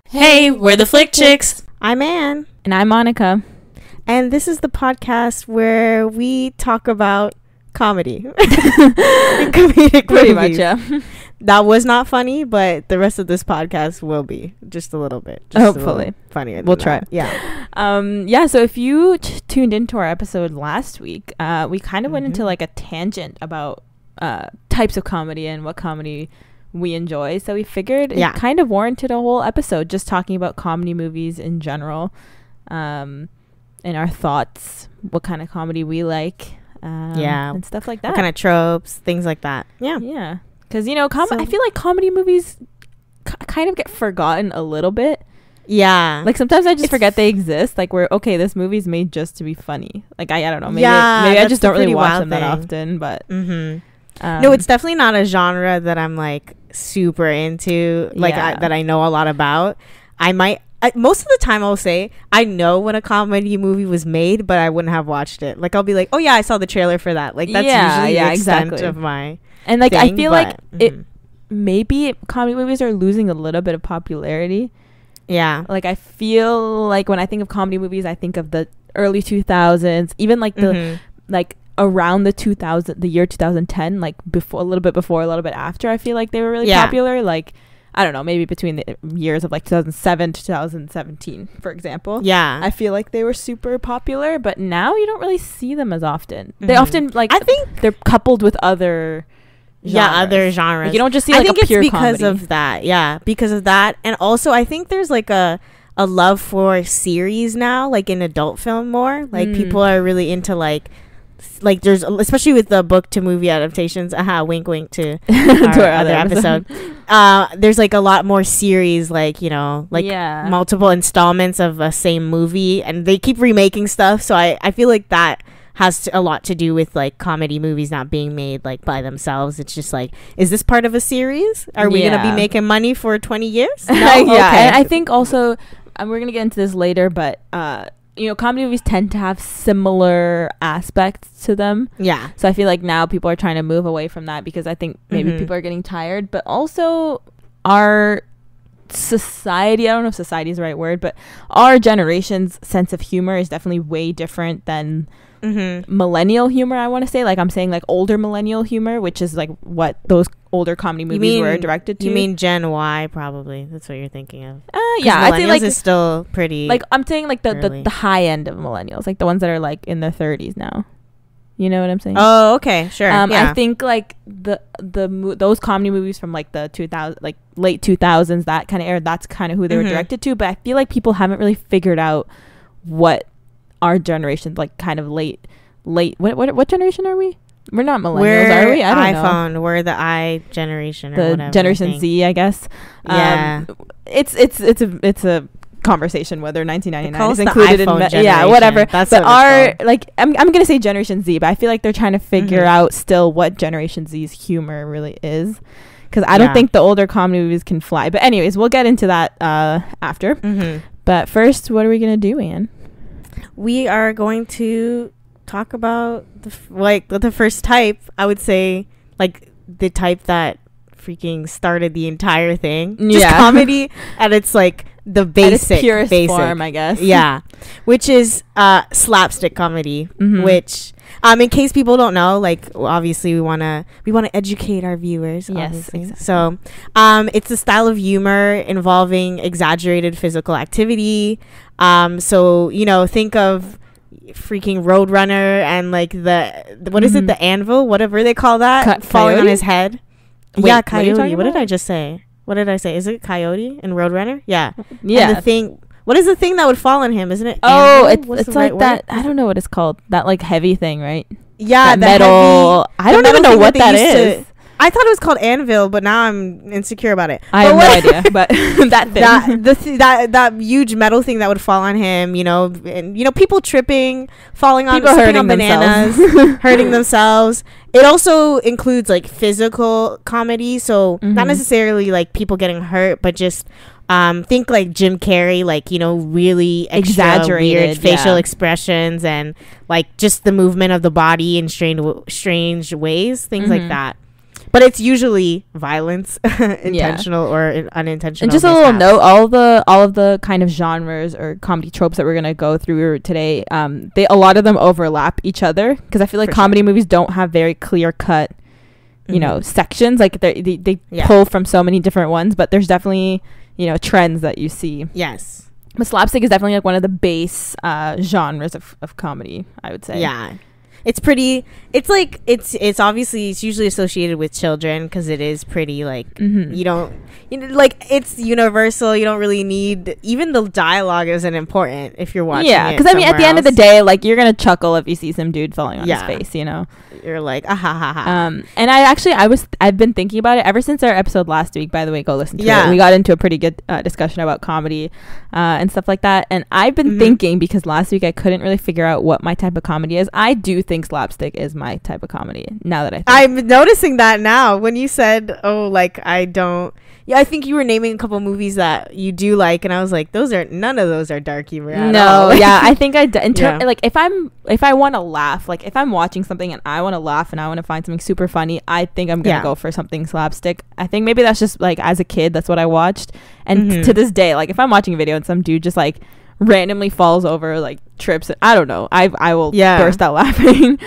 Hey, we're the Flick Chicks. I'm Anne. And I'm Monica. And this is the podcast where we talk about comedy. Comedic Pretty movies. much, yeah. That was not funny, but the rest of this podcast will be just a little bit. Hopefully. Funnier. We'll try. Yeah. So if you tuned into our episode last week, we kind of went into like a tangent about types of comedy and what comedy we enjoy. So we figured it kind of warranted a whole episode just talking about comedy movies in general, and our thoughts, what kind of comedy we like, and stuff like that. What kind of tropes, things like that. Yeah. Because, you know, I feel like comedy movies kind of get forgotten a little bit. Yeah. Like, sometimes I just forget they exist. Like, this movie's made just to be funny. Like, I don't know. Maybe I just don't really watch them that often, but... No, it's definitely not a genre that I'm, like, super into, like, that I know a lot about. Most of the time I'll say I know when a comedy movie was made, but I wouldn't have watched it. Like, I'll be like, oh, yeah, I saw the trailer for that. Like, that's usually the extent of my... And like I feel like maybe comedy movies are losing a little bit of popularity. Yeah. Like I feel like when I think of comedy movies, I think of the early 2000s, even like the like around the year 2010, like before, a little bit before, a little bit after. I feel like they were really popular. Like I don't know, maybe between the years of like 2007 to 2017, for example. Yeah. I feel like they were super popular, but now you don't really see them as often. They often like I think they're coupled with other other genres. Like, you don't just see like I think a pure it's because comedy. of that. Yeah, because of that. And also I think there's like a love for series now, like in adult film more. Like people are really into like there's, especially with the book to movie adaptations, wink wink to our other episode. There's like a lot more series, like, you know, like multiple installments of a same movie, and they keep remaking stuff. So I feel like that has a lot to do with like comedy movies not being made like by themselves. It's just like, is this part of a series? Are we gonna be making money for 20 years? No? Okay. And I think also we're gonna get into this later, but you know, comedy movies tend to have similar aspects to them. Yeah. So I feel like now people are trying to move away from that because I think maybe people are getting tired, but also our society, I don't know if society is the right word, but our generation's sense of humor is definitely way different than millennial humor, I want to say. Like I'm saying like older millennial humor, which is like what those older comedy movies were directed to. You mean Gen Y, probably? That's what you're thinking of. Yeah, I think like it's still pretty, like I'm saying like the high end of millennials, like the ones that are like in their 30s now. You know what I'm saying? Oh, okay, sure. I think like those comedy movies from like the 2000, like late 2000s, that kind of era, that's kind of who they were directed to. But I feel like people haven't really figured out what our generation, like kind of late what generation are we? We're not millennials, are we? I don't know. We're the I generation, or the whatever, Generation Z, I guess. Yeah. It's a conversation whether 1999 is included in whatever. That's but our like I'm gonna say Generation Z, but I feel like they're trying to figure out still what Generation Z's humor really is, because I don't think the older comedy movies can fly. But anyways, we'll get into that after. But first, what are we gonna do, Anne? We are going to talk about the first type. I would say like the type that freaking started the entire thing. Just comedy at its like the basic purest form, I guess. Yeah, which is slapstick comedy. Which in case people don't know, like obviously we want to educate our viewers. Yes, exactly. So it's a style of humor involving exaggerated physical activity. So, you know, think of freaking Roadrunner and like what is it, the anvil, whatever they call that, falling on his head. Wait, Coyote. What did I just say? What did I say? Is it Coyote in Roadrunner? Yeah. And the thing, what is the thing that would fall on him? Isn't it? Oh, it's like that. I don't know what it's called. That like heavy thing, right? Yeah, that metal. I don't even know what that is. I thought it was called anvil, but now I'm insecure about it. I have no idea, but that thing, that huge metal thing that would fall on him, you know, and you know, people tripping, falling on, people hurting on bananas, hurting themselves. It also includes like physical comedy, so not necessarily like people getting hurt, but just think like Jim Carrey, like, you know, really exaggerated weird facial expressions and like just the movement of the body in strange ways, things like that. but it's usually violence, intentional or unintentional. And just a little note, all of the kind of genres or comedy tropes that we're gonna go through today, a lot of them overlap each other, because I feel like comedy movies don't have very clear cut, you know, sections. Like they pull from so many different ones, but there's definitely, you know, trends that you see. Yes. But slapstick is definitely like one of the base genres of comedy, I would say. Yeah. It's pretty, it's like, it's obviously, it's usually associated with children, because it is pretty, like, you know, like, it's universal. You don't really need, even the dialogue isn't important if you're watching it because I mean, at the end of the day, like, you're gonna chuckle if you see some dude falling on his face, you know? You're like, ah, ha, ha, ha. And I've been thinking about it ever since our episode last week. By the way, go listen to it. We got into a pretty good discussion about comedy and stuff like that. And I've been thinking, because last week I couldn't really figure out what my type of comedy is. I do think slapstick is my type of comedy, now that I'm noticing that now when you said, oh, like, I don't. Yeah, I think you were naming a couple movies that you do like, and I was like, none of those are dark humor at all. Yeah, I think like, if I want to laugh, like, if I'm watching something and I want to laugh and I want to find something super funny, I think I'm gonna go for something slapstick. I think maybe that's just, like, as a kid, that's what I watched, and to this day, like, if I'm watching a video and some dude just, like, randomly falls over, like, trips, I don't know, I will burst out laughing.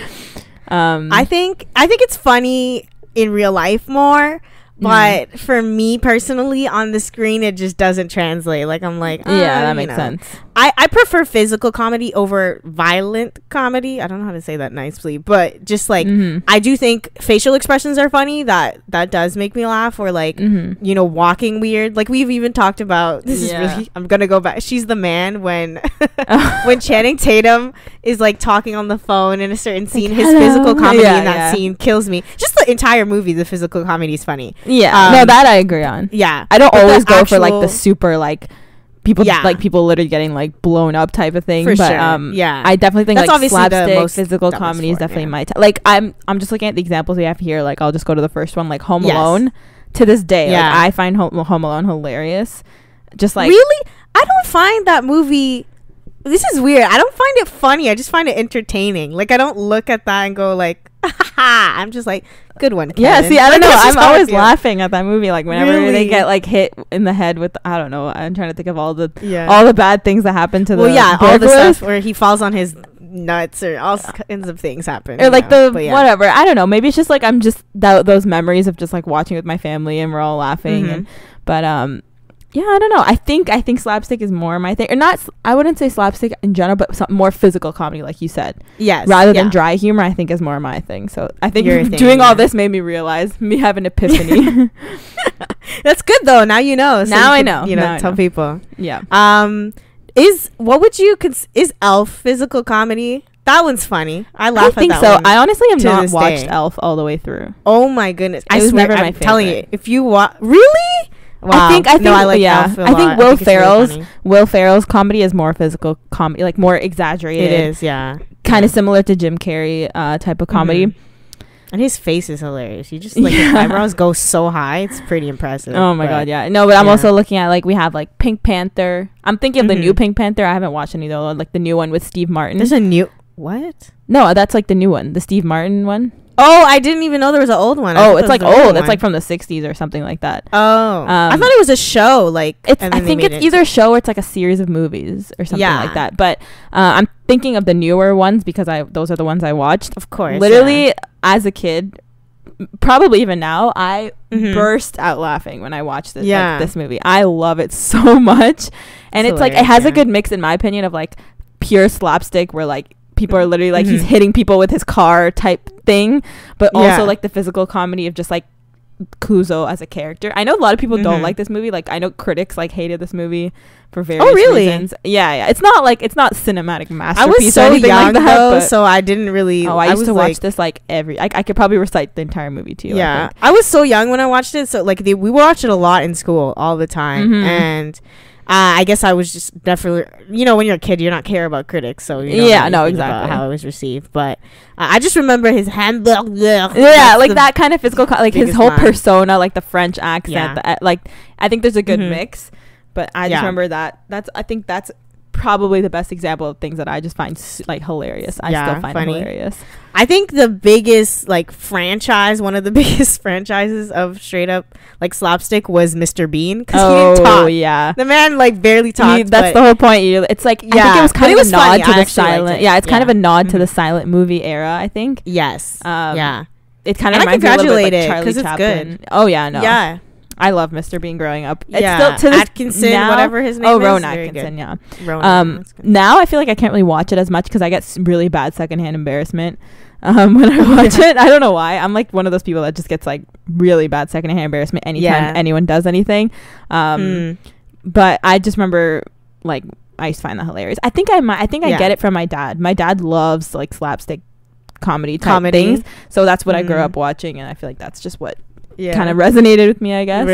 I think it's funny in real life more. But for me personally, on the screen, it just doesn't translate. Like, I'm like, that makes sense. I prefer physical comedy over violent comedy. I don't know how to say that nicely, but just like, I do think facial expressions are funny. That does make me laugh. Or like, you know, walking weird. Like, we've even talked about, this is really, I'm gonna go back. She's the Man, when when Channing Tatum is like talking on the phone in a certain scene, his physical comedy in that scene kills me. Just the entire movie, the physical comedy is funny. No, that I agree on. I don't always go for like the super, like, people like people literally getting like blown up type of thing, but I definitely think that's like slapstick physical comedy is definitely my like, I'm just looking at the examples we have here. Like, I'll just go to the first one, like Home Alone. To this day, like, I find Home Alone hilarious. Just like, really, I don't find that movie, this is weird, I don't find it funny. I just find it entertaining. Like, I don't look at that and go like, I'm just like, good one, Kevin. See, I don't know, I'm always laughing at that movie, like, whenever they get like hit in the head with, I don't know, I'm trying to think of all the bad things that happen to all the stuff where he falls on his nuts, or all kinds of things happen, or like whatever, I don't know, maybe it's just like, I'm just those memories of just like watching with my family and we're all laughing. But I don't know, I think slapstick is more my thing, or not, I wouldn't say slapstick in general, but some more physical comedy, like you said, rather than dry humor, I think is more my thing. So I think doing all this made me realize, me have an epiphany. That's good though, now you know, so now I know, tell people. Is Elf physical comedy? That one's funny. I laugh at that. I think so. I honestly have not watched Elf all the way through. Oh my goodness, I swear, never my favorite. Telling you, if you watch, really. Wow. I think I like Elf a lot. I think Will Ferrell's comedy is more physical comedy, like more exaggerated. It is, kind of similar to Jim Carrey type of comedy. And his face is hilarious. You just like his eyebrows go so high. It's pretty impressive. Oh my god, yeah. No, but I'm also looking at, like, we have like Pink Panther. I'm thinking of the new Pink Panther. I haven't watched any though. Like the new one with Steve Martin. There's a new what? No, that's like the new one, the Steve Martin one. Oh, I didn't even know there was an old one. It's like old. It's like from the 60s or something like that. Oh, I thought it was a show. Like, I think it's either a show or it's like a series of movies or something like that. But I'm thinking of the newer ones because those are the ones I watched. Of course. Literally, as a kid, probably even now, I burst out laughing when I watched this, like, this movie. I love it so much. And it's like, it has a good mix, in my opinion, of like pure slapstick where like people are literally like he's hitting people with his car type thing, but also like the physical comedy of just like Kuzo as a character. I know a lot of people don't like this movie. Like, I know critics like hated this movie for various reasons. It's not cinematic masterpiece. I was so young like though, so I didn't really. I used to watch this like I could probably recite the entire movie to you. I was so young when I watched it, so like we watched it a lot in school all the time, and I guess I was just definitely, when you're a kid, you're not care about critics, so exactly about how it was received. But I just remember his hand, like that kind of physical, like his whole persona, like the French accent. Like, I think there's a good mix, but I just remember that. I think that's probably the best example of things that I just find like hilarious. I still find it hilarious. I think the biggest like franchise, one of the biggest franchises of straight up like slapstick was Mr. Bean, because he didn't talk. Yeah, the man like barely talked. That's the whole point. It's like, I think it was kind of a nod to the silent. Yeah, it's kind of a nod to the silent movie era, I think. Yes. Yeah. It kind of reminds me a little bit like Charlie Chaplin. Good. Oh yeah, no. Yeah. I love Mr. Bean growing up. It's still to this Atkinson, now, whatever his name is. Rowan Atkinson, yeah. Now I feel like I can't really watch it as much because I get really bad secondhand embarrassment when I watch it. I don't know why. I'm like one of those people that just gets like really bad secondhand embarrassment anytime anyone does anything. But I just remember like I used to find that hilarious. I think I get it from my dad. My dad loves like slapstick comedy things, so that's what I grew up watching, and I feel like that's just what kind of resonated with me, I guess.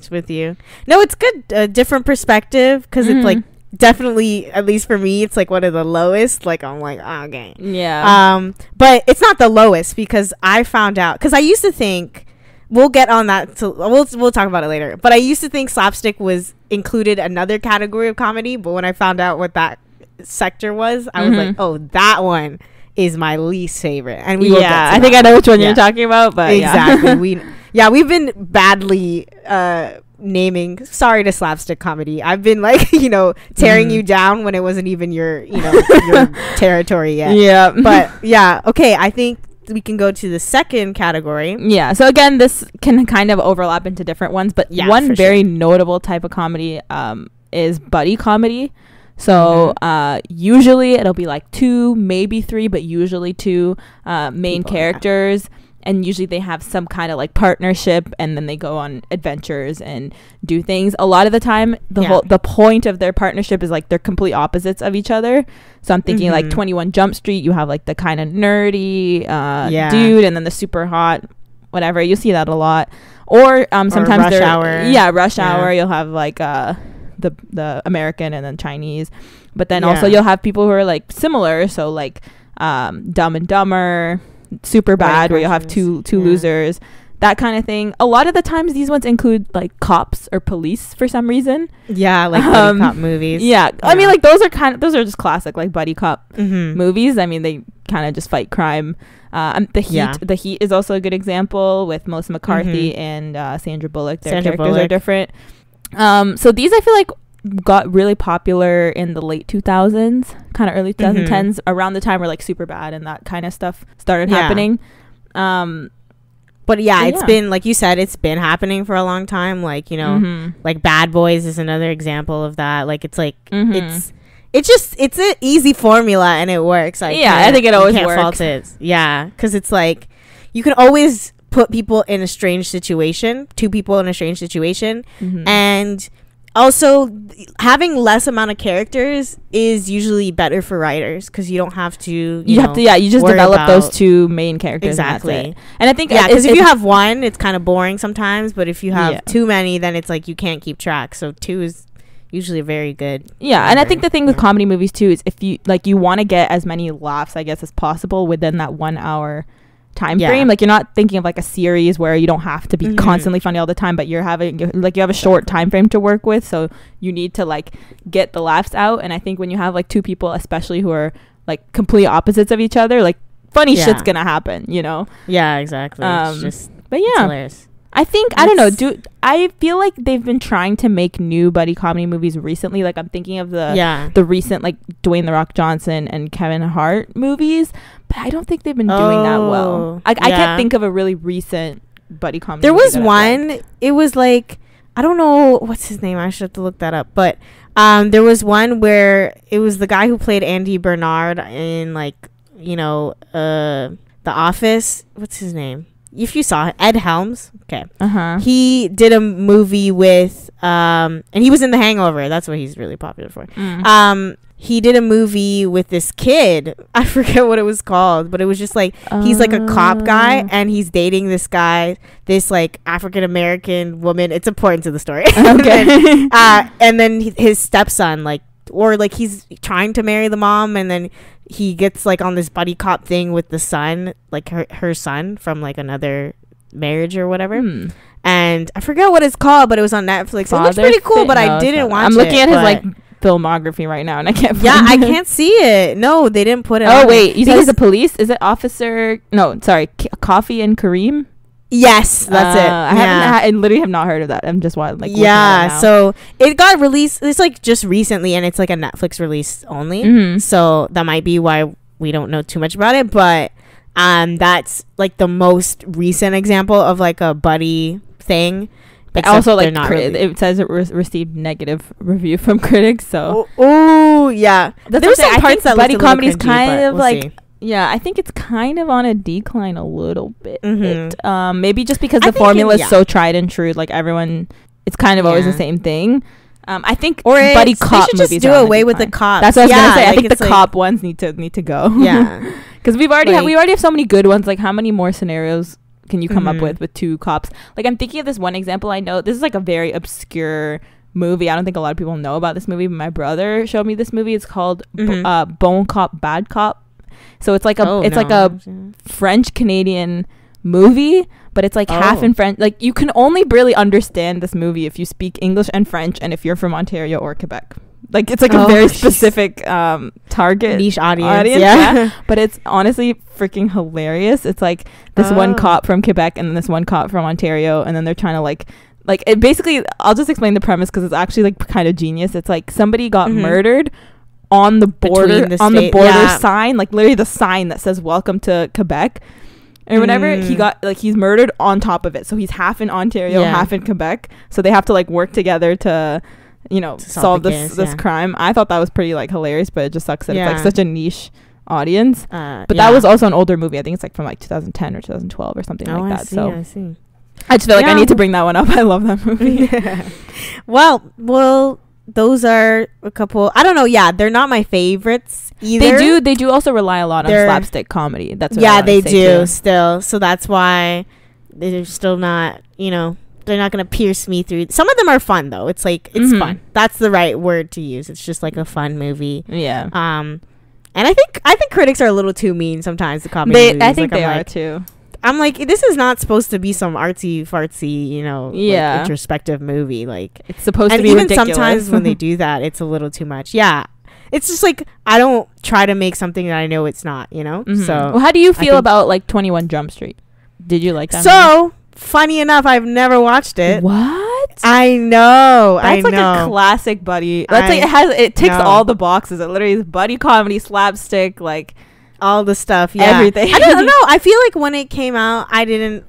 With you. No, it's good. Different perspective, because it's like definitely, at least for me, it's like one of the lowest. Like I'm like, oh, okay, yeah. But it's not the lowest, because I found out, because I used to think, we'll get on that. We'll talk about it later. But I used to think slapstick was included another category of comedy. But when I found out what that sector was, I was like, oh, that one is my least favorite. And we I think I know which one you're talking about. But exactly, we've been badly naming. Sorry to slapstick comedy. I've been like tearing you down when it wasn't even your your territory yet. Yeah, but okay. I think we can go to the second category. Yeah. So again, this can kind of overlap into different ones, but one very notable type of comedy is buddy comedy. So usually it'll be like 2, maybe 3, but usually 2 main characters, and usually they have some kind of like partnership, and then they go on adventures and do things. A lot of the time the point of their partnership is like they're complete opposites of each other. So I'm thinking like 21 Jump Street, you have like the kind of nerdy dude, and then the super hot whatever. You see that a lot. Or sometimes Rush Hour. Rush Hour, you'll have like the American and then Chinese, but then also you'll have people who are like similar, so like Dumb and Dumber, Super Bad, where you'll have two losers, that kind of thing. A lot of the times these ones include like cops or police for some reason. Like buddy cop movies. I mean, like those are just classic like buddy cop movies. I mean, they kind of just fight crime. The Heat is also a good example with Melissa McCarthy and Sandra Bullock. Their characters are different. So these I feel like got really popular in the late 2000s, kind of early 2010s, around the time where like Superbad and that kind of stuff started happening. But it's been, like you said, it's been happening for a long time. Like, like Bad Boys is another example of that. Like, it's like it's an easy formula and it works. Like, I think it always works. Fault it. Yeah, because it's like you can always put people in a strange situation, 2 people in a strange situation, and also having less amount of characters is usually better for writers, because you don't have to you just develop those 2 main characters, exactly. And I think because if you have one, it's kind of boring sometimes, but if you have too many, then it's like you can't keep track. So 2 is usually very good. And I think the thing with comedy movies too is if you want to get as many laughs, I guess, as possible within that 1 hour time frame. Like, you're not thinking of like a series where you don't have to be constantly funny all the time, but you have a short time frame to work with, so you need to like get the laughs out. And I think when you have like 2 people especially who are like complete opposites of each other, like funny shit's gonna happen, exactly. It's hilarious. I think I don't know. I feel like they've been trying to make new buddy comedy movies recently. Like, I'm thinking of the recent like Dwayne The Rock Johnson and Kevin Hart movies, but I don't think they've been doing that well. I can't think of a really recent buddy comedy. There was one. It was like, I don't know what's his name. I should have to look that up. But there was one where it was the guy who played Andy Bernard in like The Office. What's his name? If you saw it, Ed Helms. Okay. He did a movie with and he was in The Hangover. That's what he's really popular for. He did a movie with this kid. I forget what it was called, but it was just like he's like a cop guy and he's dating this guy, this like African American woman. It's important to the story. Okay. And then his stepson, he's trying to marry the mom, and then he gets like on this buddy cop thing with the son, like her son from like another marriage or whatever. And I forget what it's called, but it was on Netflix. It looks pretty cool, but I didn't watch it. I'm looking at his like filmography right now, and I can't. I can't see it. No, they didn't put it. Oh wait, you said he's a police? Is it Officer? No, sorry, Coffee and Kareem. Yes, that's it. I literally have not heard of that. I'm just like so it got released. It's like just recently, and it's like a Netflix release only. Mm-hmm. So that might be why we don't know too much about it. But that's like the most recent example of like a buddy thing. But also, like, it says it received negative review from critics. So yeah, there's some parts that buddy comedy is kind of like. Yeah, I think it's kind of on a decline a little bit. Mm-hmm. Maybe just because the formula is so tried and true. Like everyone, it's kind of always the same thing. I think buddy cop movies just do away with the cops. That's what I was gonna say. I think the cop ones need to go. Yeah, because we already have so many good ones. Like how many more scenarios can you come up with two cops? Like I'm thinking of this one example. I know this is like a very obscure movie. I don't think a lot of people know about this movie, but my brother showed me this movie. It's called Bone Cop Bad Cop. So it's like a French Canadian movie, but it's like half in French. Like you can only really understand this movie if you speak English and French, and if you're from Ontario or Quebec. Like it's like a very specific target niche audience. Yeah. But it's honestly freaking hilarious. It's like this one cop from Quebec and then this one cop from Ontario, and then they're trying to like it basically. I'll just explain the premise because it's actually like kind of genius. It's like somebody got murdered on the border sign, like literally the sign that says welcome to Quebec, and whenever he got like he's murdered on top of it, so he's half in Ontario, half in Quebec, so they have to like work together to solve this crime. I thought that was pretty like hilarious, but it just sucks that it's like such a niche audience. But that was also an older movie. I think it's like from like 2010 or 2012 or something like that. I see. I just feel like I need to bring that one up. I love that movie. well those are a couple. I don't know. Yeah, they're not my favorites either. They do also rely a lot on slapstick comedy. That's what they do too. Still. So that's why they're still not. They're not gonna pierce me through. Some of them are fun though. It's like it's fun. That's the right word to use. It's just like a fun movie. Yeah. And I think critics are a little too mean sometimes. The comedy movies. I think they are too. I'm like, this is not supposed to be some artsy fartsy, like introspective movie. Like it's supposed to be even ridiculous. Sometimes when they do that, it's a little too much. Yeah, it's just like I don't try to make something that I know it's not. So how do you feel about like 21 Jump Street? Did you like that? So funny enough, I've never watched it. What? I know. That's like a classic buddy. That's like it ticks all the boxes. It literally is buddy comedy, slapstick, like. All the stuff, everything. I don't know. I feel like when it came out, I didn't,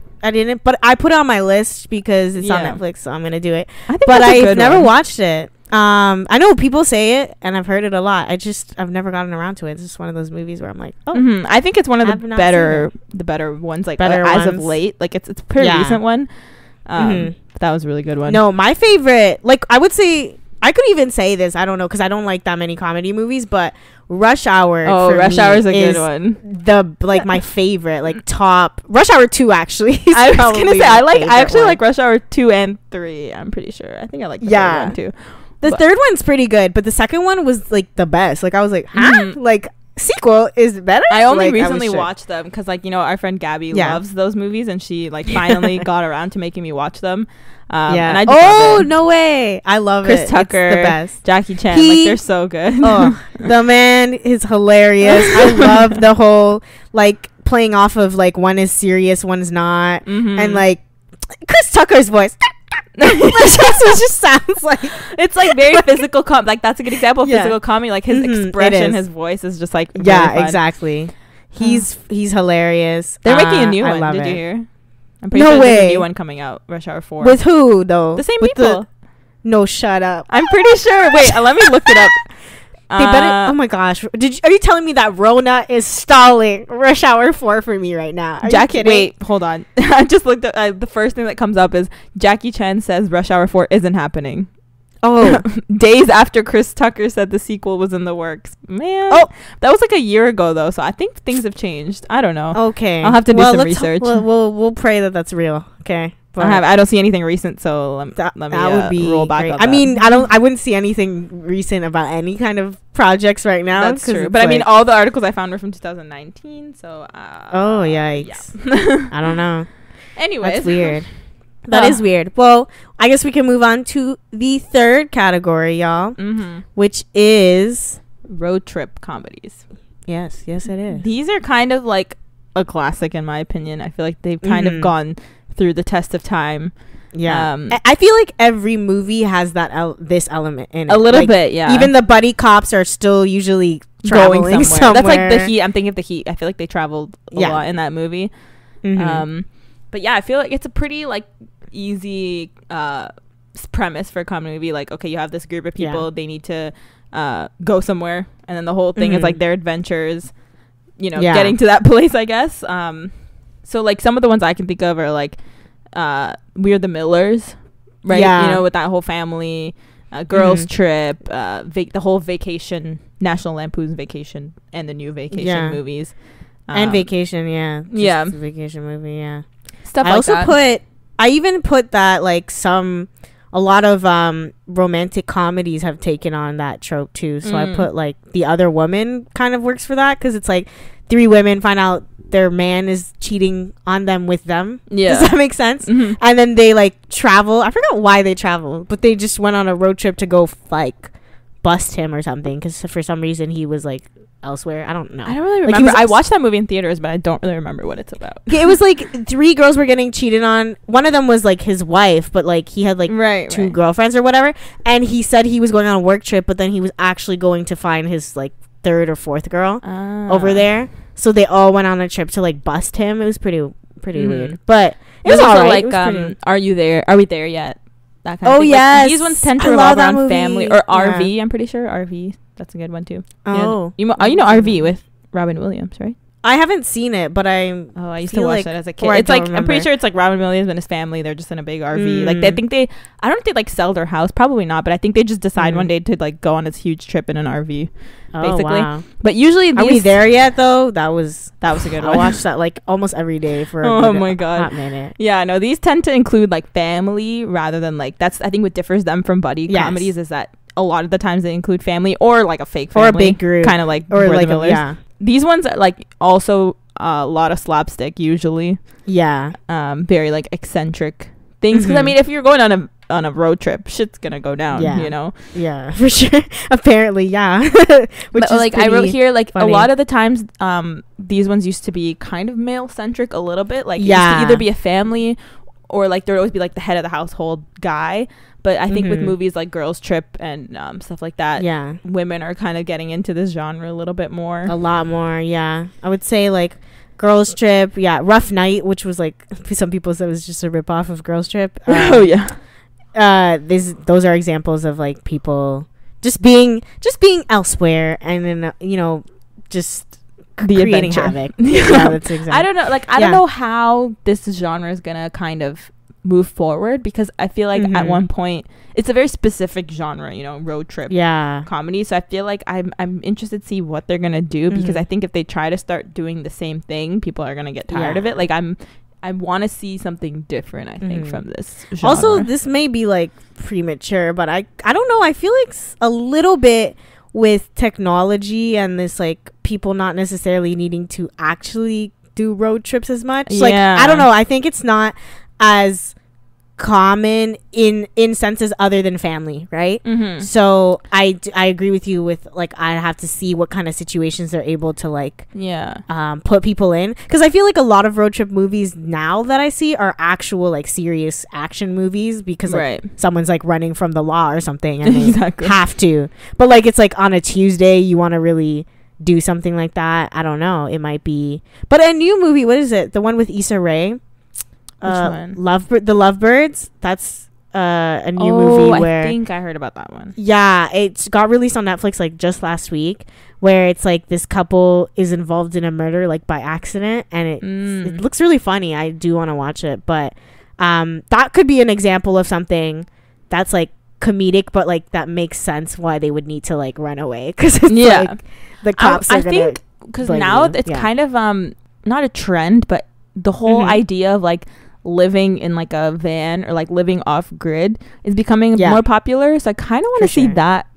but I put it on my list because it's on Netflix, so I'm gonna do it. But I've never watched it. I know people say it, and I've heard it a lot. I've never gotten around to it. It's just one of those movies where I'm like, I think it's one of the better ones, like as of late. Like it's a pretty recent one. But that was a really good one. No, my favorite, like I would say. I could even say this. I don't know because I don't like that many comedy movies, but Rush Hour. Oh, Rush Hour is a good one. My favorite, like top. Rush Hour 2 actually. I was gonna say I actually like Rush Hour 2 and 3. I'm pretty sure. I think I like the third one too. The third one's pretty good, but the second one was like the best. Like I was like, huh? Like sequel is better. I only recently watched them because our friend Gabby loves those movies, and she like finally got around to making me watch them. And I just no way, I love Chris Tucker, it's the best. Jackie Chan, like they're so good. The man is hilarious. I love the whole like playing off of like one is serious, one's not, and like Chris Tucker's voice. It just sounds like it's like very physical like that's a good example of physical comedy. Like his expression, his voice is just like really fun. Exactly. He's hilarious. They're making a new one. Did you hear? I'm pretty sure there's a new one coming out. Rush Hour 4. With who though? The same people. No, shut up. I'm pretty sure. Wait, let me look it up. They better. Oh my gosh! Are you telling me that Rona is stalling Rush Hour 4 for me right now? Are you kidding? Wait, hold on. I just looked at the first thing that comes up is Jackie Chan says Rush Hour 4 isn't happening. Oh, days after Chris Tucker said the sequel was in the works. Man, that was like a year ago though, so I think things have changed. I don't know. Okay, I'll have to do some research. We'll pray that that's real. Okay. I don't see anything recent, so let me would be roll back. I mean, I wouldn't see anything recent about any kind of projects right now. That's true, but I mean, all the articles I found were from 2019. So. Oh yikes! Yeah. I don't know. Anyways, that's weird. That is weird. Well, I guess we can move on to the third category, y'all, which is road trip comedies. Yes, it is. These are kind of like a classic in my opinion. I feel like they've kind of gone through the test of time. Yeah, I feel like every movie has that this element in it. A little bit, yeah. Even the buddy cops are still usually going somewhere. That's like The Heat. I'm thinking of The Heat. I feel like they traveled a lot in that movie. But yeah, I feel like it's a pretty like easy premise for a comedy movie. Like, okay, you have this group of people. They need to go somewhere, and then the whole thing is like their adventures. You know, getting to that place, I guess. So like some of the ones I can think of are like We're the Millers, right? You know, with that whole family, girls trip, the whole Vacation, National Lampoon's Vacation, and the new Vacation movies, and Vacation, just a Vacation movie, stuff. I even put that like a lot of romantic comedies have taken on that trope too. So I put like The Other Woman kind of works for that, because it's like 3 women find out their man is cheating on them with them. Does that make sense? And then they like travel. I forgot why they travel, but they just went on a road trip to go like bust him or something, because for some reason he was like elsewhere. I don't know. I don't really remember. I watched that movie in theaters, but I don't really remember what it's about. It was like 3 girls were getting cheated on. One of them was like his wife, but like he had like 2 girlfriends or whatever. And he said he was going on a work trip, but then he was actually going to find his like 3rd or 4th girl over there. So they all went on a trip to like bust him. It was pretty weird, but it was all right. Like Are You There? Are We There Yet? That kind of thing. Yes, like, these ones tend to revolve around family or RV. I'm pretty sure RV. That's a good one too. You know RV with Robin Williams, right? I haven't seen it, but I used to watch that as a kid. It's like I'm pretty sure it's like Robin Williams and his family. They're just in a big RV. Like I don't think they like sell their house. Probably not. But I think they just decide one day to like go on this huge trip in an RV. Basically. Wow. But usually are we there yet though? That was a good one. I watched that like almost every day for a hot minute. Yeah, no, these tend to include like family rather than like I think what differs them from buddy comedies is that a lot of the times they include family or like a fake family or a big group, kind of like or like the Millers. These ones are like also a lot of slapstick usually. Very like eccentric things, because I mean if you're going on a road trip, shit's gonna go down, you know. For sure. Apparently. Which but like I wrote here like funny. A lot of the times these ones used to be kind of male centric a little bit, like it used to either be a family or like there'd always be like the head of the household guy. But I think with movies like Girls Trip and stuff like that, women are kind of getting into this genre a little bit more. A lot more, I would say like Girls Trip, Rough Night, which was like some people said was just a ripoff of Girls Trip. Those are examples of like people just being elsewhere and then just creating havoc. That's exactly. I don't know, like I don't know how this genre is gonna kind of move forward, because I feel like at one point it's a very specific genre, road trip comedy. So I feel like I'm interested to see what they're gonna do, because I think if they try to start doing the same thing, people are gonna get tired of it. Like I want to see something different, I think, from this genre. Also, this may be like premature, but I don't know, I feel like a little bit with technology and this like people not necessarily needing to actually do road trips as much. Like I don't know, I think it's not as common in senses other than family, right? So I agree with you with like I have to see what kind of situations they're able to like put people in, because I feel like a lot of road trip movies now that I see are actual like serious action movies, because like someone's like running from the law or something and they have to, but like it's like on a Tuesday you want to really do something like that. I don't know, it might be. But a new movie, what is it, the one with Issa Rae? The Lovebirds. That's a new movie where I think I heard about that one. It got released on Netflix like just last week, where it's like this couple is involved in a murder like by accident, and it looks really funny. I do want to watch it, but that could be an example of something that's like comedic, but like that makes sense why they would need to like run away, because it's like the cops I think because now it's kind of not a trend, but the whole idea of like living in like a van or like living off grid is becoming more popular. So I kind of want to see that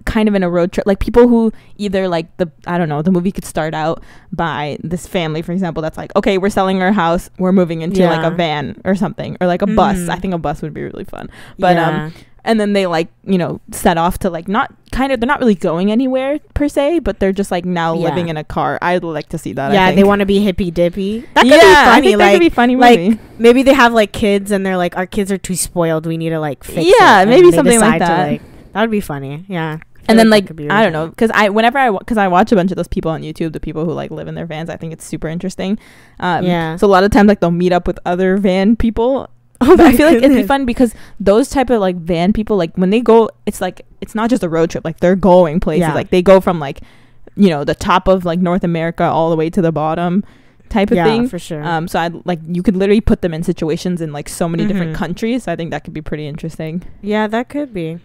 kind of in a road trip, like people who either like I don't know, the movie could start out by this family, for example, that's like, okay, we're selling our house, we're moving into like a van or something, or like a bus. I think a bus would be really fun, but and then they like, you know, set off to like they're not really going anywhere per se, but they're just like now living in a car. I'd like to see that. Yeah, they want to be hippy dippy. That could be funny. I think that could be funny movie. Like maybe they have like kids and they're like, our kids are too spoiled, we need to like fix it. Yeah, maybe something like that. That would be funny. Yeah. And then like really I don't know, because I watch a bunch of those people on YouTube, the people who like live in their vans. I think it's super interesting. So a lot of times like they'll meet up with other van people. But I feel like it'd be fun because those type of like van people, like when they go, it's like it's not just a road trip, like they're going places. Like they go from like, you know, the top of like North America all the way to the bottom type of thing. For sure. So I'd like, you could literally put them in situations in like so many different countries. So I think that could be pretty interesting. Yeah, that could be.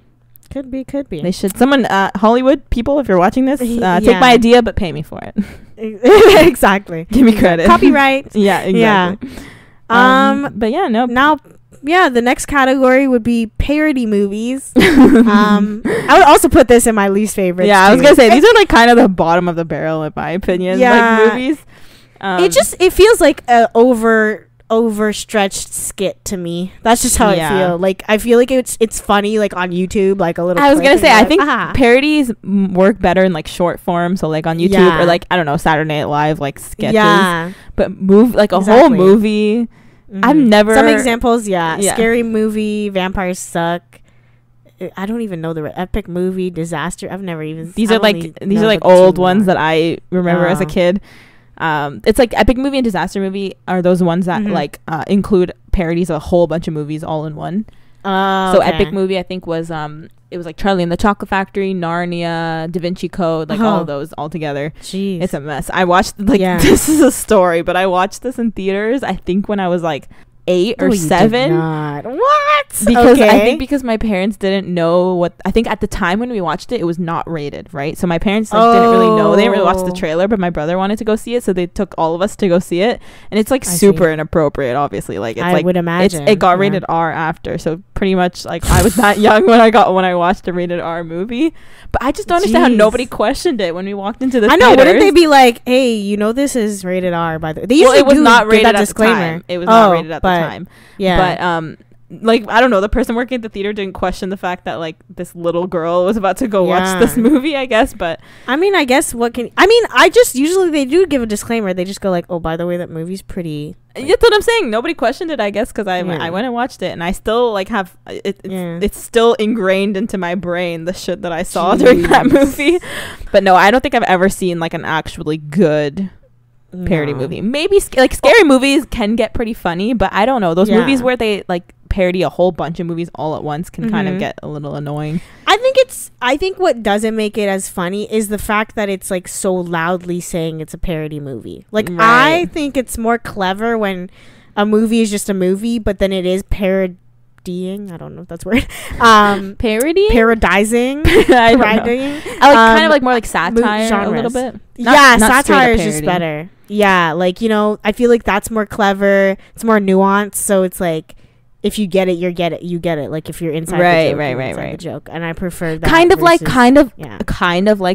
Could be. They should. Someone, Hollywood people, if you're watching this, take my idea, but pay me for it. Exactly. Give me credit. Copyright. Yeah, exactly. But yeah, no. Now, the next category would be parody movies. I would also put this in my least favorite. Yeah, I was gonna say these are like kind of the bottom of the barrel in my opinion. Yeah, like movies. It feels like a overstretched skit to me. That's just how I feel. Like I feel like it's funny like on YouTube, like a little. I was gonna say I think parodies work better in like short form, so like on YouTube or like I don't know, Saturday Night Live like sketches. Yeah, but like a whole movie. I've never some examples. Scary movie, vampires suck. I don't even know the epic movie, disaster. I've never even. These are like old ones that I remember as a kid. It's like epic movie and disaster movie are those ones that like include parodies of a whole bunch of movies all in one. So epic movie I think was it was like Charlie and the Chocolate Factory, Narnia, Da Vinci Code, like all of those all together. Jeez, it's a mess. I watched like this is a story, but I watched this in theaters I think when I was like 8 or 7. What? Because I think because my parents didn't know what, I think at the time when we watched it was not rated, right? So my parents like didn't really know. They didn't really watch the trailer, but my brother wanted to go see it, so they took all of us to go see it, and it's like super inappropriate, obviously. Like it's I would imagine it got rated R after, so pretty much like I was that young when I watched a rated R movie. But I just don't understand how nobody questioned it when we walked into the theaters. Wouldn't they be like, hey, you know this is rated R by the way? It was not rated at the time. It was not rated at the time. Yeah, but like I don't know, the person working at the theater didn't question the fact that like this little girl was about to go watch this movie, I guess. But I mean, I guess usually they do give a disclaimer. They just go like, oh, by the way, that movie's pretty. That's what I'm saying. Nobody questioned it, I guess, because I went and watched it, and I still like have it. It's still ingrained into my brain, the shit that I saw during that movie. But no, I don't think I've ever seen like an actually good parody movie. Maybe like scary movies can get pretty funny, but I don't know, those movies where they like parody a whole bunch of movies all at once can kind of get a little annoying. I think what doesn't make it as funny is the fact that it's like so loudly saying it's a parody movie. Like I think it's more clever when a movie is just a movie, but then it is parodying. I don't know if that's word. Parodying? Parodizing. Parodying. Kind of like more like satire a little bit. Not satire is just better. Yeah, like, you know, I feel like that's more clever. It's more nuanced, so it's like if you get it, you get it. Like if you're inside the joke, you're inside the joke. And I prefer that. Kind of like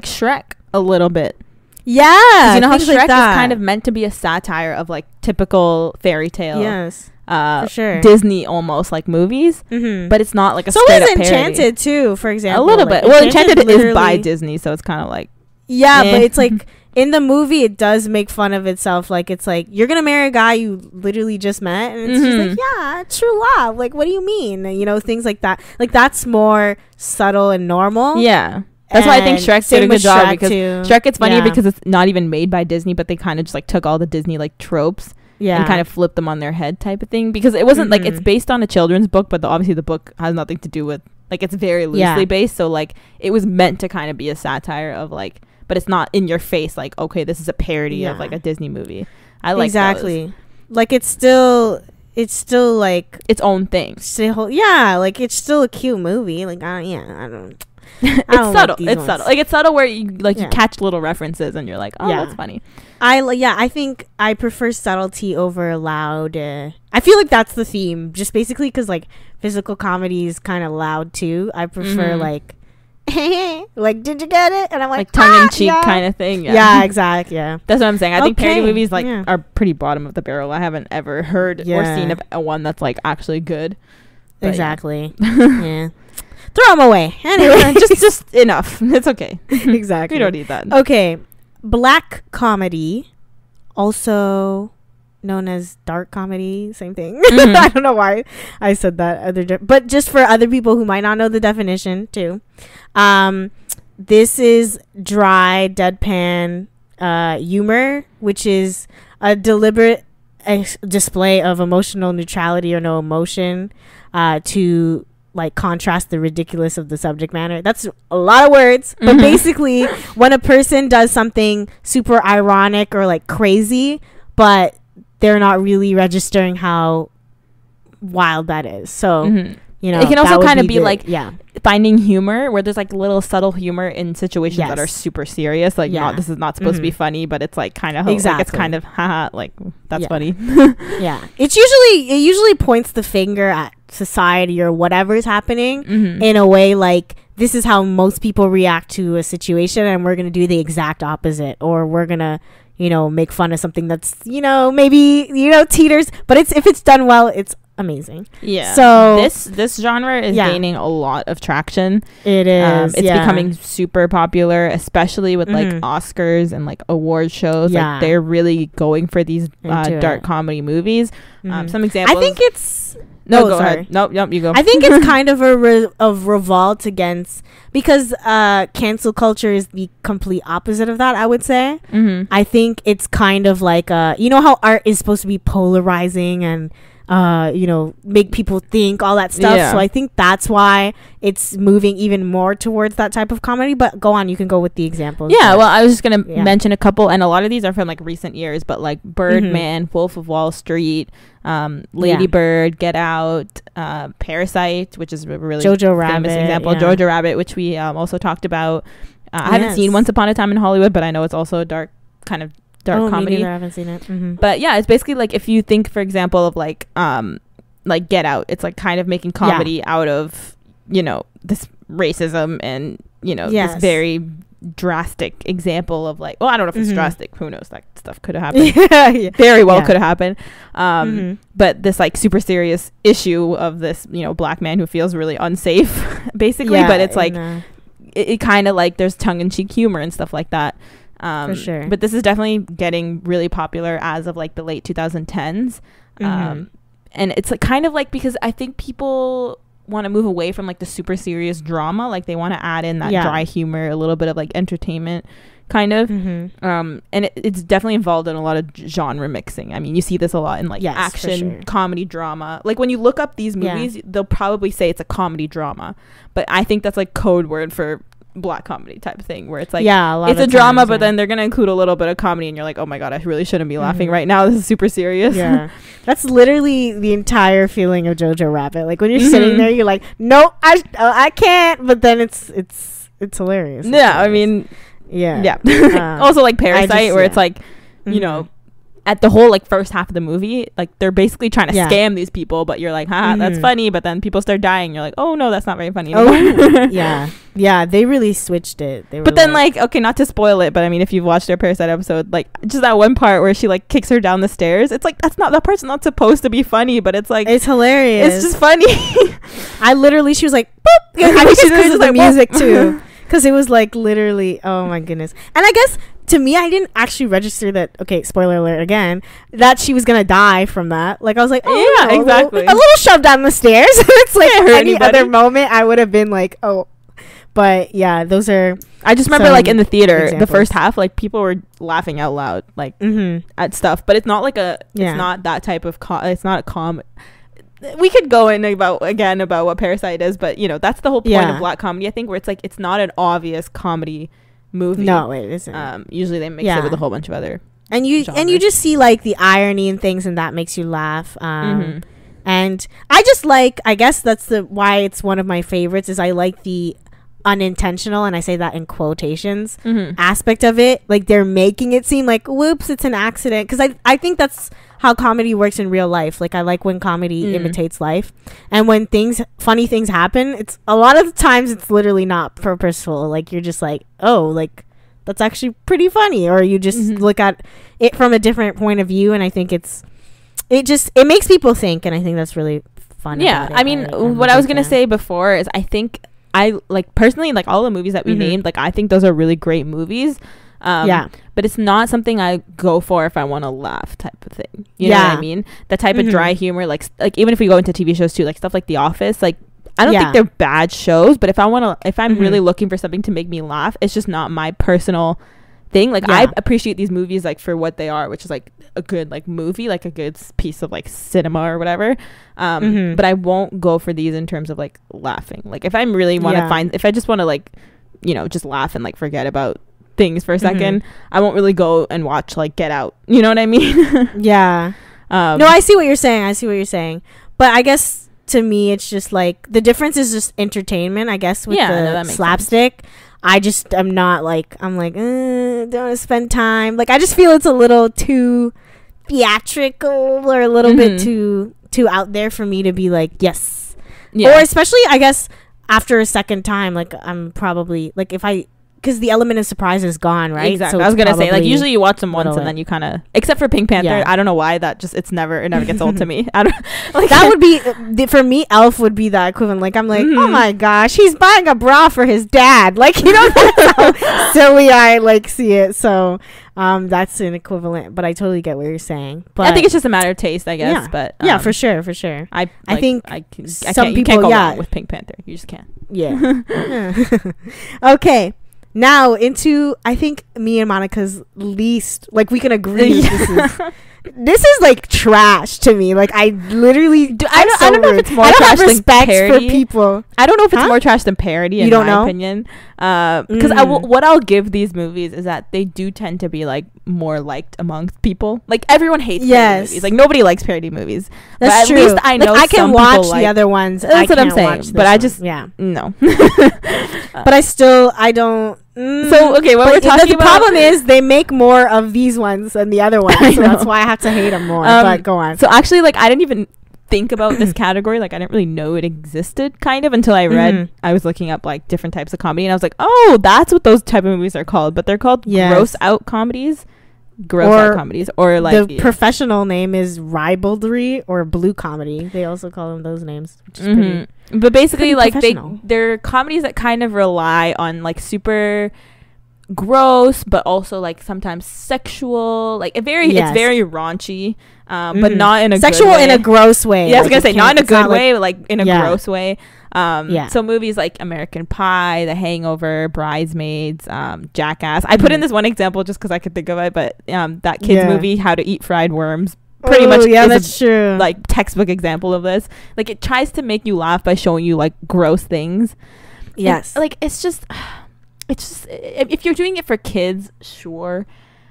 Shrek a little bit. Yeah, you know how Shrek is kind of meant to be a satire of like typical fairy tale. Yes. For sure. Disney almost like movies, but it's not like a so straight is up parody. Enchanted too, for example. A little bit. Well, Enchanted is by Disney, so it's kind of like but it's like in the movie it does make fun of itself. Like it's like you're gonna marry a guy you literally just met, and it's just like true love. Like what do you mean? And, you know, things like that. Like that's more subtle and normal. Yeah. That's why I think Shrek did a good job, because Shrek it's funny because it's not even made by Disney, but they kind of just like took all the Disney like tropes and kind of flipped them on their head type of thing, because it wasn't like, it's based on a children's book, but obviously the book has nothing to do with, like, it's very loosely based, so like it was meant to kind of be a satire of like, but it's not in your face like, okay, this is a parody of like a Disney movie. I like those. Like it's still like its own thing. Like it's still a cute movie. Like I don't it's subtle. Like it's subtle where you like you catch little references and you're like, oh, that's funny. I think I prefer subtlety over loud. I feel like that's the theme, just basically because like physical comedy is kind of loud too. I prefer like like, did you get it? And I'm like tongue-in-cheek kind of thing. Yeah, exactly. Yeah, that's what I'm saying. I think parody movies are pretty bottom of the barrel. I haven't ever heard or seen a one that's like actually good. But exactly. Yeah. Throw them away. Anyway, just enough. It's okay. Exactly. We don't need that. Okay. Black comedy, also known as dark comedy, same thing. I don't know why I said that, but just for other people who might not know the definition too. This is dry, deadpan humor, which is a deliberate display of emotional neutrality or no emotion to like contrast the ridiculous of the subject matter. That's a lot of words, but basically when a person does something super ironic or like crazy, but they're not really registering how wild that is. So you know, it can also kind of be like finding humor where there's like little subtle humor in situations that are super serious, like this is not supposed to be funny, but it's like kind of like it's kind of haha, like that's funny. It usually points the finger at society or whatever is happening in a way like, this is how most people react to a situation, and we're gonna do the exact opposite, or we're gonna, you know, make fun of something that's, you know, maybe, you know, teeters, but if it's done well, it's amazing. So this genre is gaining a lot of traction. It is. It's becoming super popular, especially with like Oscars and like award shows. Like they're really going for these dark comedy movies. Some examples. I think it's go ahead. Nope, you go. I think it's kind of a revolt against, because cancel culture is the complete opposite of that, I would say. I think it's kind of like you know how art is supposed to be polarizing and you know, make people think, all that stuff. So I think that's why it's moving even more towards that type of comedy. But go on, you can go with the examples. Well, I was just gonna mention a couple, and a lot of these are from like recent years, but like Birdman, Wolf of Wall Street, Lady Bird, Get Out, Parasite, which is a really Jojo famous Rabbit, example, Jojo Rabbit, which we also talked about. I haven't seen Once Upon a Time in Hollywood, but I know it's also a dark comedy. Me neither, I haven't seen it. But yeah, it's basically like, if you think, for example, of like Get Out, it's like kind of making comedy out of, you know, this racism and, you know, this very drastic example of like, well, I don't know if it's drastic, who knows, that stuff could have happened. Very well could have happened. But this like super serious issue of this, you know, black man who feels really unsafe basically, but it's like it kind of like, there's tongue-in-cheek humor and stuff like that. For sure. But this is definitely getting really popular as of like the late 2010s. And it's like kind of like, because I think people want to move away from like the super serious drama, like they want to add in that dry humor, a little bit of like entertainment kind of. And it's definitely involved in a lot of genre mixing. I mean, you see this a lot in like action, comedy, drama. Like when you look up these movies, they'll probably say it's a comedy drama, but I think that's like code word for black comedy type of thing, where it's like it's a drama, but then they're gonna include a little bit of comedy, and you're like, oh my god, I really shouldn't be laughing right now, this is super serious. That's literally the entire feeling of Jojo Rabbit. Like when you're sitting there, you're like, nope, I can't, but then it's hilarious. I mean also like Parasite, where it's like, you know, at the whole like first half of the movie, like they're basically trying to scam these people, but you're like, haha, that's funny, but then people start dying, you're like, oh no, that's not very funny anymore. They really switched it. But then like, okay, not to spoil it, but I mean, if you've watched their Parasite episode, like just that one part where she like kicks her down the stairs, it's like, that part's not supposed to be funny, but it's like, it's hilarious, it's just funny. She was like, boop. I think it's because of the music too, because it was like literally, oh my goodness. And I guess to me, I didn't actually register that, okay, spoiler alert again, that she was gonna die from that. Like I was like, oh yeah, exactly, a little shove down the stairs. It's like any other moment I would have been like, oh. But yeah, those are, I just remember like in the theater, the first half, like people were laughing out loud, like at stuff, but it's not like it's not that type of it's not a we could go in about what Parasite is, but you know, that's the whole point of black comedy, I think, where it's like, it's not an obvious comedy movie. No, it isn't. Usually they mix it with a whole bunch of other you just see like the irony and things, and that makes you laugh. And I just like, I guess that's why it's one of my favorites, is I like the unintentional, and I say that in quotations, aspect of it. Like they're making it seem like, whoops, it's an accident. Because I think that's how comedy works in real life. Like I like when comedy imitates life, and when funny things happen, it's a lot of the times it's literally not purposeful. Like you're just like, oh, like that's actually pretty funny, or you just look at it from a different point of view, and I think it makes people think, and I think that's really fun. Yeah, I mean, what I was gonna say before is I think I like personally like all the movies that we named, like I think those are really great movies. But it's not something I go for if I want to laugh type of thing. You know what I mean? The type of dry humor, like even if we go into TV shows too, like stuff like The Office, like I don't think they're bad shows, but if I'm really looking for something to make me laugh, it's just not my personal thing. Like I appreciate these movies like for what they are, which is like a good like movie, like a good piece of like cinema or whatever. But I won't go for these in terms of like laughing. Like if I really want to if I just want to like, you know, just laugh and like forget about things for a second, I won't really go and watch like Get Out. You know what I mean? No, I see what you're saying. But I guess to me, it's just like the difference is just entertainment, I guess, with the slapstick. Sense. I'm like, don't want to spend time. Like, I just feel it's a little too theatrical or a little bit too out there for me to be like, yes. Yeah. Or especially, I guess, after a second time, like, I'm probably, like, because the element of surprise is gone, right? Exactly. So I was gonna say, like, usually you watch them once and then you kind of, except for Pink Panther, I don't know why it never gets old to me. I don't like that would be for me. Elf would be that equivalent. Like I'm like, oh my gosh, he's buying a bra for his dad. Like you know, that's how silly I like see it. So that's an equivalent. But I totally get what you're saying. But I think it's just a matter of taste, I guess. Yeah. But yeah, for sure. I think some people you can't go wrong with Pink Panther. You just can't. Yeah. Okay. Now into I think me and Monica's least, like we can agree this is like trash to me. Like I literally I don't know if it's more trash than parody for people. I don't know if it's more trash than parody in my opinion. Because what I'll give these movies is that they do tend to be like more liked amongst people. Like everyone hates parody movies. Like nobody likes parody movies. That's true. At least I know I can watch the other ones. That's what I'm saying. But I just no. But I don't. So okay, what we're talking about. The problem is they make more of these ones than the other ones, so that's why I have to hate them more. But go on. So actually, like I didn't even think about this category. Like I didn't really know it existed, kind of, until I read. I was looking up like different types of comedy, and I was like, oh, that's what those type of movies are called. But they're called gross out comedies. Or like the professional name is ribaldry or blue comedy. They also call them those names, which is pretty. But basically, like they're comedies that kind of rely on like super gross, but also like sometimes sexual. Like it's very raunchy, but not in a sexual good way. In a gross way. Yeah, I was gonna say not in a good way, but like in a gross way. So movies like American Pie, The Hangover, Bridesmaids, Jackass. I put in this one example just because I could think of it, but that kids movie, How to Eat Fried Worms, pretty much that's true. Like textbook example of this. Like it tries to make you laugh by showing you like gross things. Yes. And, like it's just if you're doing it for kids, sure.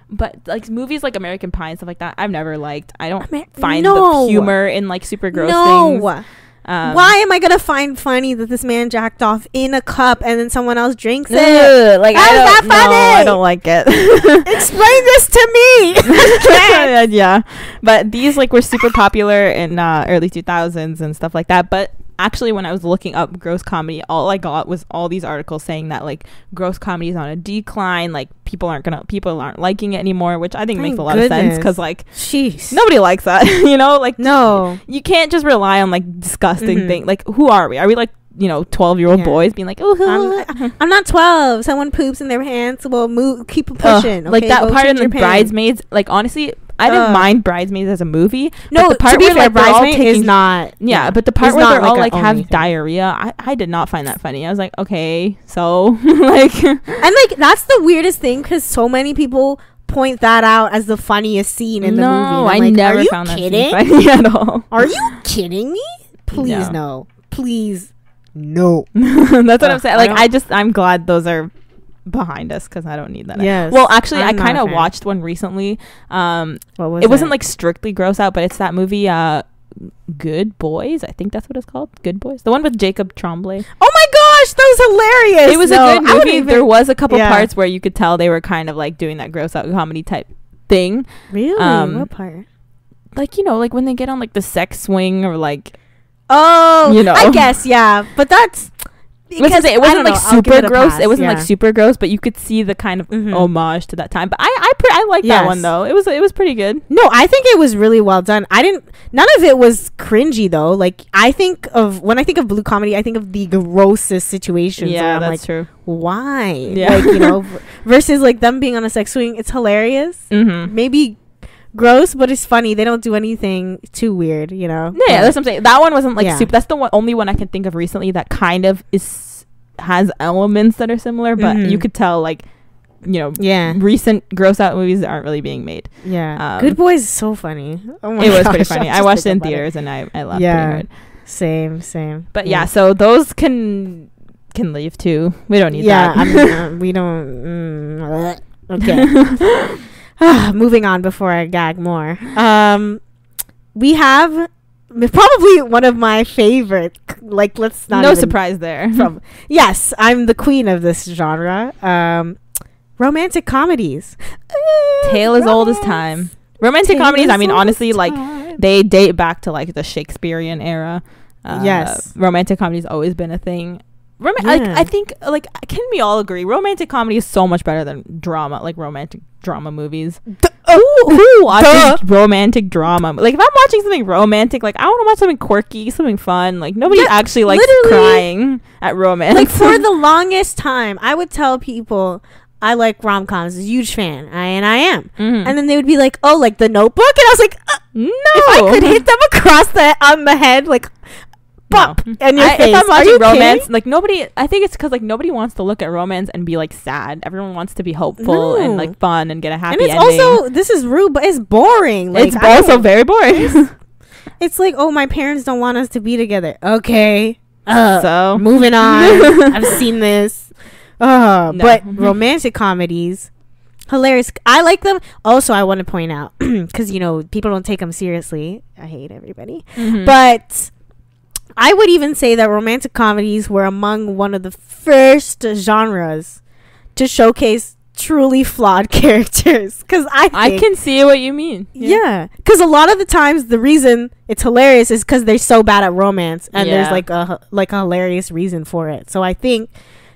But like movies like American Pie and stuff like that, I've never liked. I don't find the humor in like super gross things. Why am I gonna find funny that this man jacked off in a cup and then someone else drinks it? Like how is that funny? No, I don't like it. Explain this to me. Yeah, but these like were super popular in early 2000s and stuff like that. But actually, when I was looking up gross comedy, all I got was all these articles saying that like gross comedy is on a decline. Like people aren't liking it anymore, which I think makes a lot of sense because like nobody likes that. You know, like you can't just rely on like disgusting things. Like who are we? Are we like 12-year-old boys being like, oh, I'm not 12. Someone poops in their pants. Well, move, keep pushing. Like that part in the Bridesmaids. Like honestly, I didn't mind Bridesmaids as a movie. No, the part where like, Bridesmaid is not. Yeah, but the part where they're all like have diarrhea, I did not find that funny. I was like, okay, so like, and like that's the weirdest thing because so many people point that out as the funniest scene in the movie. No, I never found that scene funny at all. Are you kidding me? Please no. Please no. That's what I'm saying. Like I'm glad those are behind us because I don't need that. Yes. Well, actually, I kind of watched one recently. What was it? Wasn't like strictly gross out, but it's that movie Good Boys. I think that's what it's called. Good Boys. The one with Jacob Tremblay. Oh my gosh, that was hilarious. It was a good movie. There was a couple parts where you could tell they were kind of like doing that gross out comedy type thing. Really? What part? Like, you know, like when they get on like the sex swing or like, oh, you know, I guess, yeah. But that's because it wasn't like super gross. It wasn't like super gross, but you could see the kind of homage to that time. But I like that one though. It was pretty good. No, I think it was really well done. None of it was cringy though. Like when I think of blue comedy, I think of the grossest situations. Yeah, that's true. Why? Yeah, like, you know, versus like them being on a sex swing. It's hilarious. Maybe gross, but it's funny. They don't do anything too weird, you know. Yeah, that's what I'm saying. That one wasn't like super. That's the only one I can think of recently that kind of has elements that are similar, but you could tell, like, you know, recent gross out movies aren't really being made. Yeah, Good Boys is so funny. Oh my gosh, was pretty funny. I watched it in theaters and I laughed pretty hard. Same. But yeah, so those can leave too. We don't need that. I mean, we don't. Okay. Moving on before I gag more. We have probably one of my favorite, like, let's not no surprise there. Yes, I'm the queen of this genre. Romantic comedies. Tale as old as time. Romantic comedies, I mean, honestly, like, they date back to like the Shakespearean era. Yes. Romantic comedy's always been a thing. Like, I think, like, can we all agree romantic comedy is so much better than drama, like romantic drama movies. Who watches romantic drama? Like, if I'm watching something romantic, like, I want to watch something quirky, something fun. Like, nobody actually likes crying at romance. Like, for the longest time, I would tell people I like rom-coms. A huge fan. I am. And then they would be like, oh, like The Notebook? And I was like, no. If I could hit them across on the head, like, bop, and your face. If I'm watching romance, kidding? Like, nobody, I think it's because, like, nobody wants to look at romance and be, like, sad. Everyone wants to be hopeful and, like, fun and get a happy ending. And it's also, this is rude, but it's boring. Like, it's also very boring. It's like, oh, my parents don't want us to be together. Okay. So moving on. I've seen this. No. But romantic comedies, hilarious. I like them. Also, I want to point out, because, you know, people don't take them seriously. I hate everybody. But I would even say that romantic comedies were among one of the first genres to showcase truly flawed characters. Because I can see what you mean. Yeah. Because a lot of the times the reason it's hilarious is because they're so bad at romance, and there's like a hilarious reason for it. So I think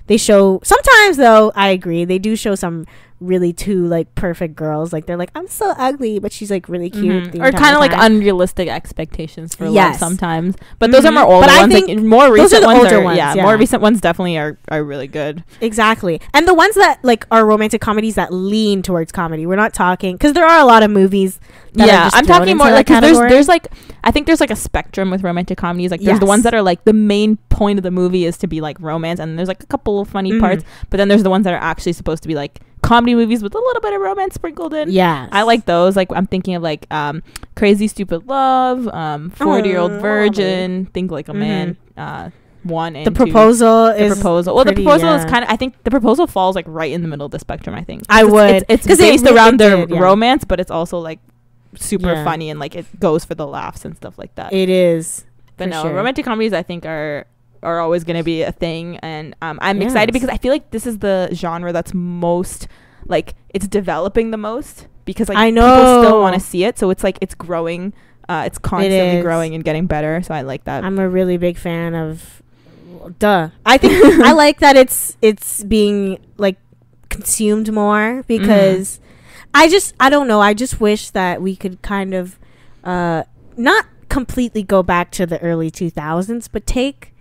they show, sometimes though, I agree, they do show some really too, like, perfect girls. Like, they're like, I'm so ugly, but she's, like, really cute. Or kind of like unrealistic expectations for love sometimes. But those are more older ones. Like, more recent ones are, more recent ones definitely are really good. Exactly. And the ones that, like, are romantic comedies that lean towards comedy. We're not talking, because there are a lot of movies that are just I'm talking more like, because there's like, I think there's like a spectrum with romantic comedies. Like, there's the ones that are like the main point of the movie is to be like romance, and there's like a couple of funny parts, but then there's the ones that are actually supposed to be like comedy movies with a little bit of romance sprinkled in. Yeah, I like those. Like, I'm thinking of like Crazy Stupid Love, 40-Year-Old Virgin, Think Like a Man, 1 and the proposal 2. The proposal. Well, the proposal is kind of, I think the proposal falls like right in the middle of the spectrum. I think it's based around their romance, but it's also like super funny, and like it goes for the laughs and stuff like that. It is. But no, romantic comedies I think are always going to be a thing, and I'm excited because I feel like this is the genre that's most, like, it's developing the most, because like people still want to see it, so it's like it's growing, it's constantly growing and getting better. So I like that. I'm a really big fan of I think I like that it's being like consumed more, because I don't know, I just wish that we could kind of not completely go back to the early 2000s, but take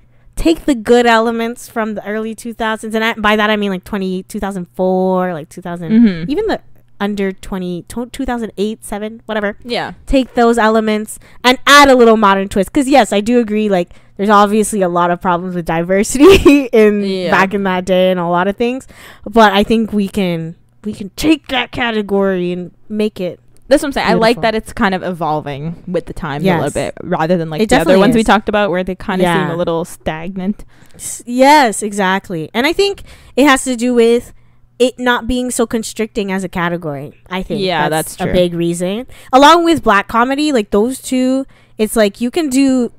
the good elements from the early 2000s, and by that I mean like 2004, like 2000, even the under 2008, 7, whatever. Yeah, take those elements and add a little modern twist, because yes, I do agree, like, there's obviously a lot of problems with diversity back in that day and a lot of things, but I think we can take that category and make it. That's what I'm saying. Beautiful. I like that it's kind of evolving with the time a little bit, rather than like the other ones we talked about where they kind of seem a little stagnant. Yes, exactly. And I think it has to do with it not being so constricting as a category. I think that's true. A big reason. Along with black comedy, like those two, it's like you can do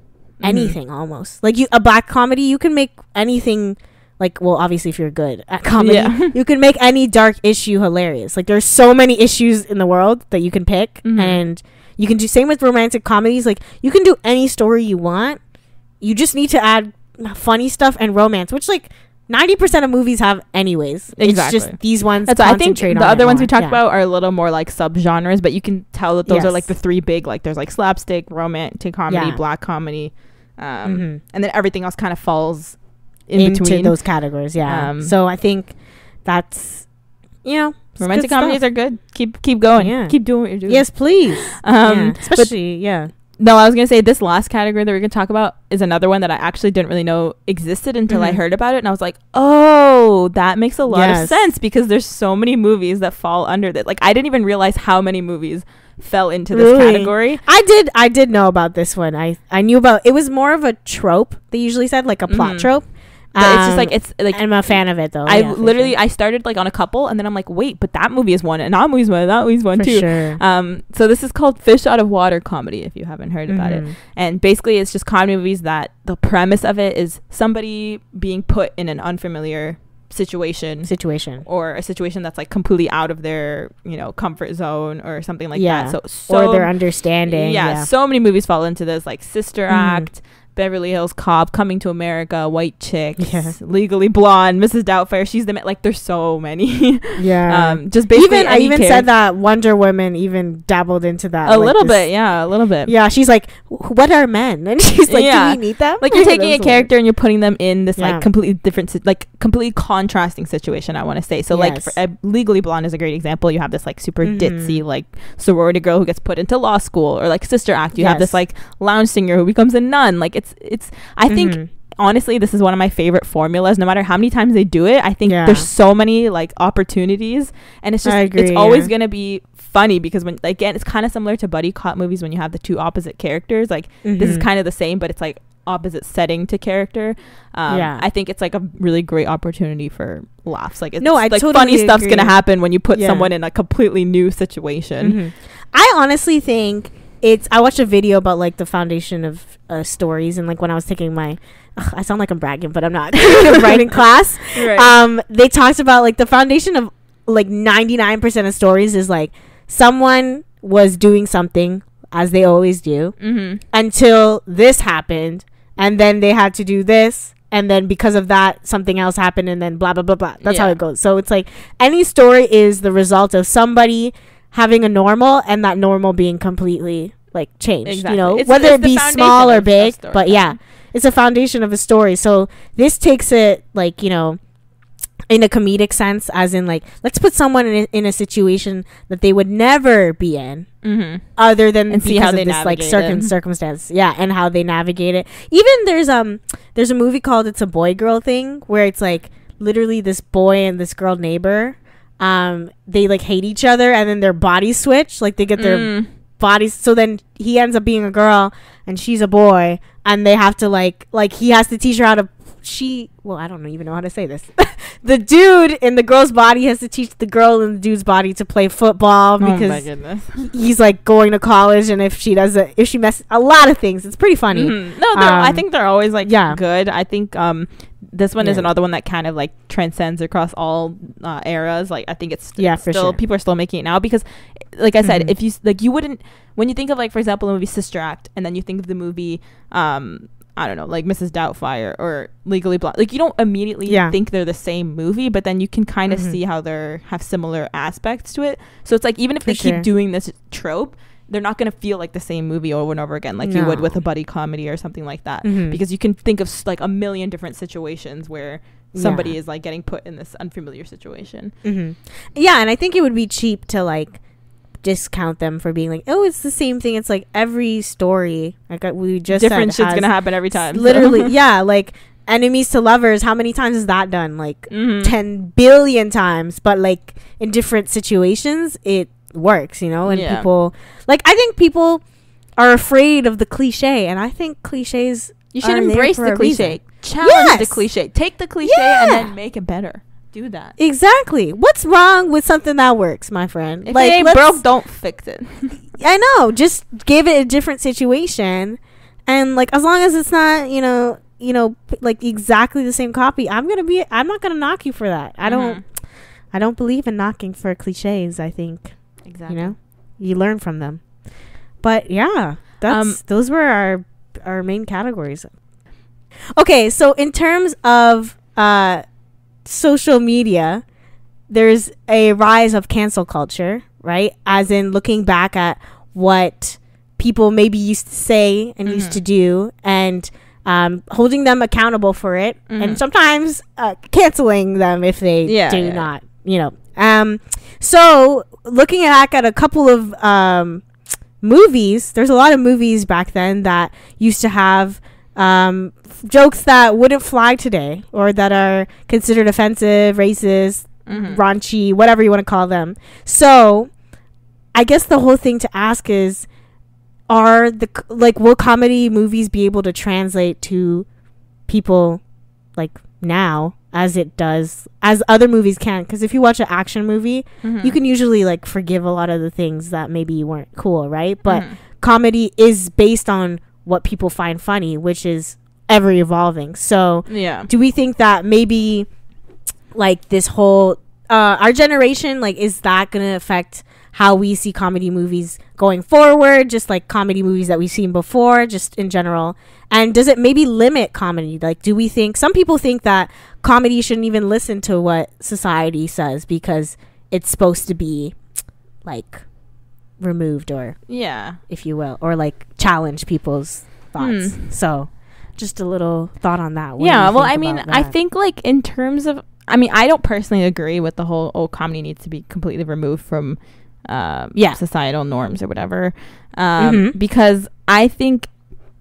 anything almost. Like a black comedy, you can make anything. Like, well, obviously, if you're good at comedy, you can make any dark issue hilarious. Like, there's so many issues in the world that you can pick, and you can do same with romantic comedies. Like, you can do any story you want. You just need to add funny stuff and romance, which like 90% of movies have anyways. Exactly. It's just these ones. That's I think the other ones we talked about are a little more like subgenres, but you can tell that those are like the three big. Like, there's like slapstick, romantic comedy, black comedy, and then everything else kind of falls into between those categories. So I think that's, romantic comedies are good. Keep going. Keep doing what you're doing. Yes, please. Especially no, I was gonna say this last category that we're gonna talk about is another one that I actually didn't really know existed until I heard about it, and I was like, oh, that makes a lot of sense, because there's so many movies that fall under that. Like, I didn't even realize how many movies fell into this category. I did know about this one. I knew about it. Was more of a trope. They usually said like a plot trope. But it's just like, it's like, I'm a fan of it though. I started like on a couple, and then I'm like, wait, but that movie is one, and that movie's one, and that movie's one too. Sure. So this is called Fish Out of Water comedy, if you haven't heard about it. And basically it's just comedy movies that the premise of it is somebody being put in an unfamiliar situation or a situation that's like completely out of their comfort zone or something like that. So or their understanding. So many movies fall into this, like Sister Act, Beverly Hills Cop, Coming to America, White Chicks, Legally Blonde, Mrs. Doubtfire. She's the like. There's so many. Just basically. I even said that Wonder Woman even dabbled into that a little bit. Yeah, a little bit. Yeah, she's like, what are men? And she's like, do we need them? Like, you're taking a character and you're putting them in this like completely different, like completely contrasting situation, I want to say. So like, Legally Blonde is a great example. You have this like super ditzy like sorority girl who gets put into law school, or like Sister Act. You have this like lounge singer who becomes a nun. Like, it's I think honestly this is one of my favorite formulas. No matter how many times they do it, I think there's so many like opportunities, and it's just it's always gonna be funny, because when, again, it's kind of similar to buddy cop movies when you have the two opposite characters. Like, this is kind of the same, but it's like opposite setting to character. I think it's like a really great opportunity for laughs. Like, it's like totally funny stuff's gonna happen when you put someone in a completely new situation. I honestly think I watched a video about like the foundation of stories, and like when I was taking my I sound like I'm bragging, but I'm not writing class. They talked about like the foundation of like 99% of stories is like someone was doing something, as they always do, until this happened, and then they had to do this, and then because of that something else happened, and then blah blah blah blah. That's how it goes. So it's like any story is the result of somebody having a normal, and that normal being completely like changed, whether it be small or big, but it's a foundation of a story. So this takes it like, in a comedic sense, as in like, let's put someone in a situation that they would never be in, other than and see how they this like circumstance, and how they navigate it. Even there's a movie called It's a Boy Girl Thing, where it's like literally this boy and this girl neighbor, they like hate each other, and then their bodies switch, like they get their bodies, so then he ends up being a girl and she's a boy, and they have to like he has to teach her how to I don't even know how to say this. The dude in the girl's body has to teach the girl in the dude's body to play football, because he's like going to college, and if she messes a lot of things, it's pretty funny. I think they're always like good. I think this one is another one that kind of like transcends across all eras. Like, I think it's still people are still making it now, because like I said, if you like, you wouldn't, when you think of like, for example, the movie Sister Act, and then you think of the movie I don't know, like Mrs. Doubtfire or Legally Blonde, like, you don't immediately think they're the same movie, but then you can kind of see how they have similar aspects to it. So it's like, even if they keep doing this trope, they're not going to feel like the same movie over and over again, like you would with a buddy comedy or something like that, because you can think of like a million different situations where somebody is like getting put in this unfamiliar situation. And I think it would be cheap to like discount them for being like, oh, it's the same thing. It's like every story, like we just different shit's gonna happen every time, literally. Like enemies to lovers, how many times is that done? Like 10 billion times, but like in different situations it works, and people like, I think people are afraid of the cliche, and I think cliches, you should embrace the cliche, challenge the cliche, take the cliche and then make it better. do that. Exactly. What's wrong with something that works, my friend? If it ain't broke, don't fix it. I know. Just give it a different situation, and like as long as it's not, like exactly the same copy, I'm not gonna knock you for that. I don't believe in knocking for cliches. I think exactly. You learn from them. But yeah, those were our main categories. Okay, so in terms of social media, there's a rise of cancel culture, right? As in looking back at what people maybe used to say and used to do, and holding them accountable for it, and sometimes canceling them if they do not, so looking back at a couple of movies, there's a lot of movies back then that used to have jokes that wouldn't fly today, or that are considered offensive, racist, raunchy, whatever you want to call them. So I guess the whole thing to ask is, will comedy movies be able to translate to people like now as it does, as other movies can? Because if you watch an action movie, you can usually like forgive a lot of the things that maybe weren't cool, right? But comedy is based on what people find funny, which is ever evolving. So do we think that maybe like this whole our generation, like, is that gonna affect how we see comedy movies going forward, just like comedy movies that we've seen before, just in general? And does it maybe limit comedy? Like, do we think, some people think that comedy shouldn't even listen to what society says because it's supposed to be like removed, or if you will, or like challenge people's thoughts. So just a little thought on that. I think like in terms of, I don't personally agree with the whole comedy needs to be completely removed from societal norms or whatever, because I think,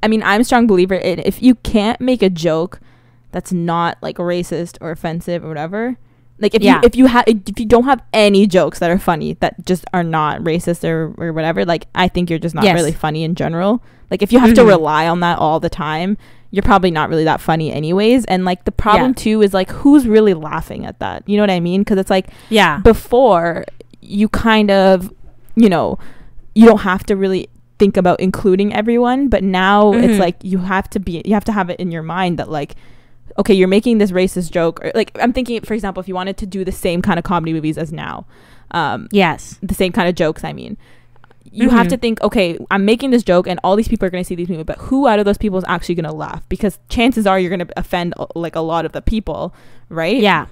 I'm a strong believer in, if you can't make a joke that's not like racist or offensive or whatever, like if you don't have any jokes that are funny that just are not racist or whatever, like I think you're just not really funny in general. Like if you have to rely on that all the time, you're probably not really that funny anyways. And like the problem too is like, who's really laughing at that? You know what I mean? Because it's like before, you kind of, you don't have to really think about including everyone, but now it's like you have to have it in your mind that like, okay, you're making this racist joke, or like I'm thinking, for example, if you wanted to do the same kind of comedy movies as now, the same kind of jokes, you have to think, okay, I'm making this joke and all these people are going to see these movies, but who out of those people is actually going to laugh? Because chances are you're going to offend like a lot of the people, right? Yeah.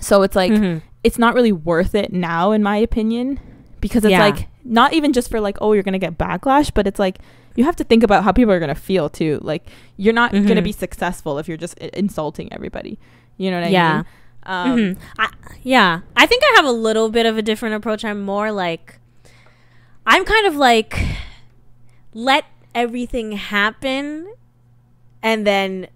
So it's like, it's not really worth it now, in my opinion, because it's like, not even just for like, oh, you're going to get backlash, but it's like, you have to think about how people are going to feel too. Like, you're not going to be successful if you're just insulting everybody. You know what I mean? I think I have a little bit of a different approach. I'm kind of like, let everything happen, and then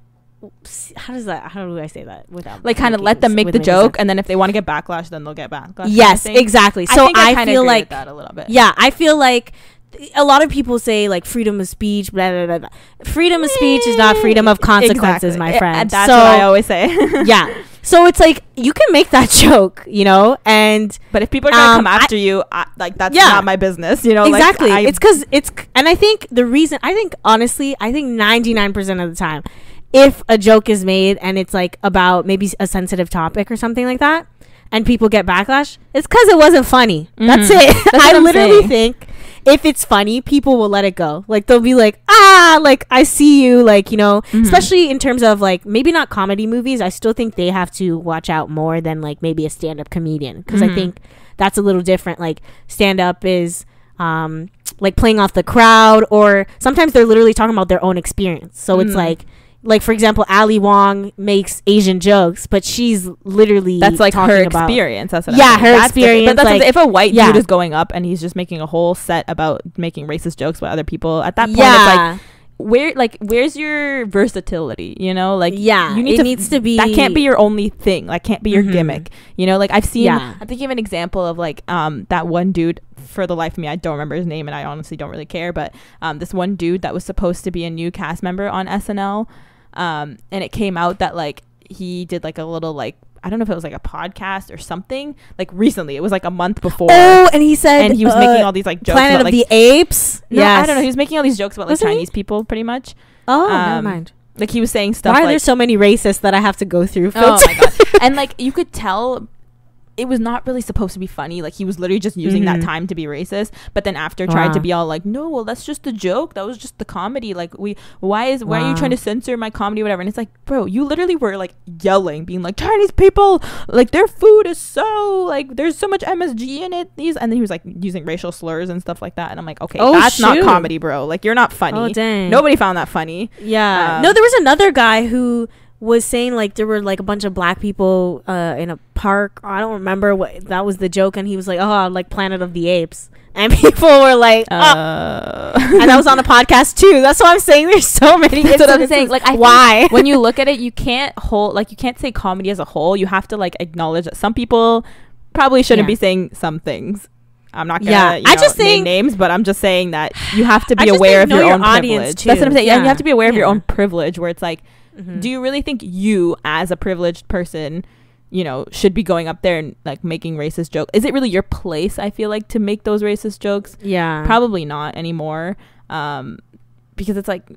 how do I say that without like kind of let them make the joke, and then if they want to get backlash, then they'll get backlash. Yes, exactly. So I feel like that a little bit. Yeah, I feel like a lot of people say like freedom of speech, blah, blah, blah, blah. Freedom of speech is not freedom of consequences, my friend. And that's what I always say. Yeah. So it's like, you can make that joke, but if people are gonna come after you, like, that's not my business, Exactly. Like, it's because and I think the reason, honestly 99% of the time, if a joke is made and it's like about maybe a sensitive topic or something like that, and people get backlash, it's because it wasn't funny. That's it. I literally think if it's funny, people will let it go. Like, they'll be like, like, I see you, like, especially in terms of like, maybe not comedy movies. I still think they have to watch out more than like maybe a stand-up comedian, because I think that's a little different. Like, stand-up is like playing off the crowd, or sometimes they're literally talking about their own experience. So it's like, for example, Ali Wong makes Asian jokes, but she's literally that's like her experience. That's what her experience. But that's like, if a white dude is going up and he's just making a whole set about making racist jokes about other people, at that point it's like, where's your versatility? Like, it needs to be, that can't be your only thing. Like, can't be your gimmick. Like, I've seen I'm thinking of an example of like that one dude, for the life of me I don't remember his name, and I honestly don't really care, but this one dude that was supposed to be a new cast member on SNL, and it came out that like he did like a little like I don't know if it was like a podcast or something, like recently. It was like a month before. Oh, and he said, and he was making all these like jokes Planet about, of like, the Apes. No, I don't know. He was making all these jokes about like Chinese people, pretty much. Oh, never mind. Like he was saying stuff. Why are there so many racists that I have to go through? Oh my god! And like you could tell, it was not really supposed to be funny. Like he was literally just using that time to be racist. But then after tried to be all like, no, well that's just a joke. That was just the comedy. Like why are you trying to censor my comedy or whatever? And it's like, bro, you literally were like yelling, being like, Chinese people, like their food is so like there's so much MSG in it. And then he was like using racial slurs and stuff like that. And I'm like, okay, that's not comedy, bro. Like you're not funny. Oh dang. Nobody found that funny. Yeah. No, there was another guy who was saying like there were like a bunch of black people in a park. I don't remember what that was the joke, and he was like, oh, like Planet of the Apes, and people were like, and that was on a podcast too. That's what I'm saying. There's so many. That's what I'm saying. Like why when you look at it, you can't say comedy as a whole. You have to like acknowledge that some people probably shouldn't be saying some things. I'm not gonna I just name names, but I'm just saying that you have to be aware of your own privilege. Too. That's what I'm saying. Yeah, you have to be aware of your own privilege, where it's like, do you really think you as a privileged person, you know, should be going up there and like making racist jokes? Is it really your place, I feel like, to make those racist jokes? Yeah, probably not anymore, because it's like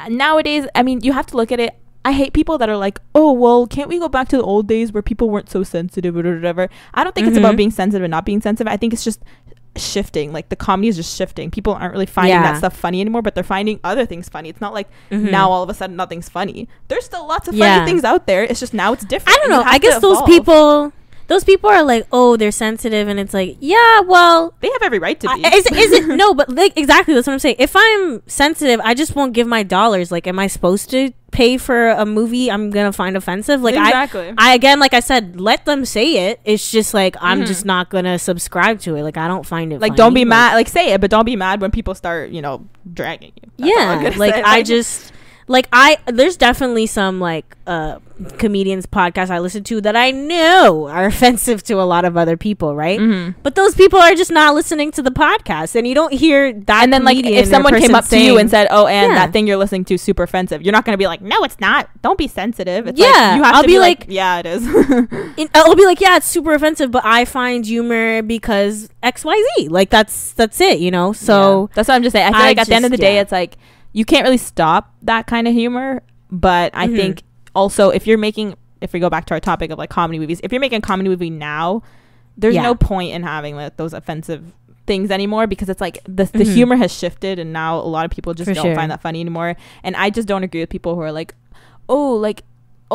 nowadays, I mean, you have to look at it. I hate people that are like, oh, well, can't we go back to the old days where people weren't so sensitive or whatever? I don't think it's about being sensitive and not being sensitive. I think it's just shifting. Like the comedy is just shifting. People aren't really finding that stuff funny anymore, but they're finding other things funny. It's not like now all of a sudden nothing's funny. There's still lots of funny things out there. It's just now it's different. I don't know. I guess those people are like, oh, they're sensitive, and it's like, yeah, well, they have every right to be. Is it no, but like exactly that's what I'm saying. If I'm sensitive, I just won't give my dollars. Like, am I supposed to pay for a movie I'm gonna find offensive? Like, exactly. I again, like I said, let them say it. It's just like I'm just not gonna subscribe to it. Like, I don't find it like funny. Don't be mad. Like, say it, but don't be mad when people start, you know, dragging you. That's like I just. Like there's definitely some like comedians podcasts I listen to that I know are offensive to a lot of other people, right? But those people are just not listening to the podcast, and you don't hear that. And then like if someone came up to you and said, "Oh, and that thing you're listening to is super offensive," you're not gonna be like, "No, it's not. Don't be sensitive." It's like, you have to be like, "Yeah, it is." I'll be like, "Yeah, it's super offensive, but I find humor because XYZ." Like that's it, you know. So that's what I'm just saying. I feel like at the end of the day, it's like, you can't really stop that kind of humor, but I think also if we go back to our topic of like comedy movies, if you're making a comedy movie now, there's no point in having like those offensive things anymore, because it's like the humor has shifted, and now a lot of people just don't find that funny anymore. And I just don't agree with people who are like,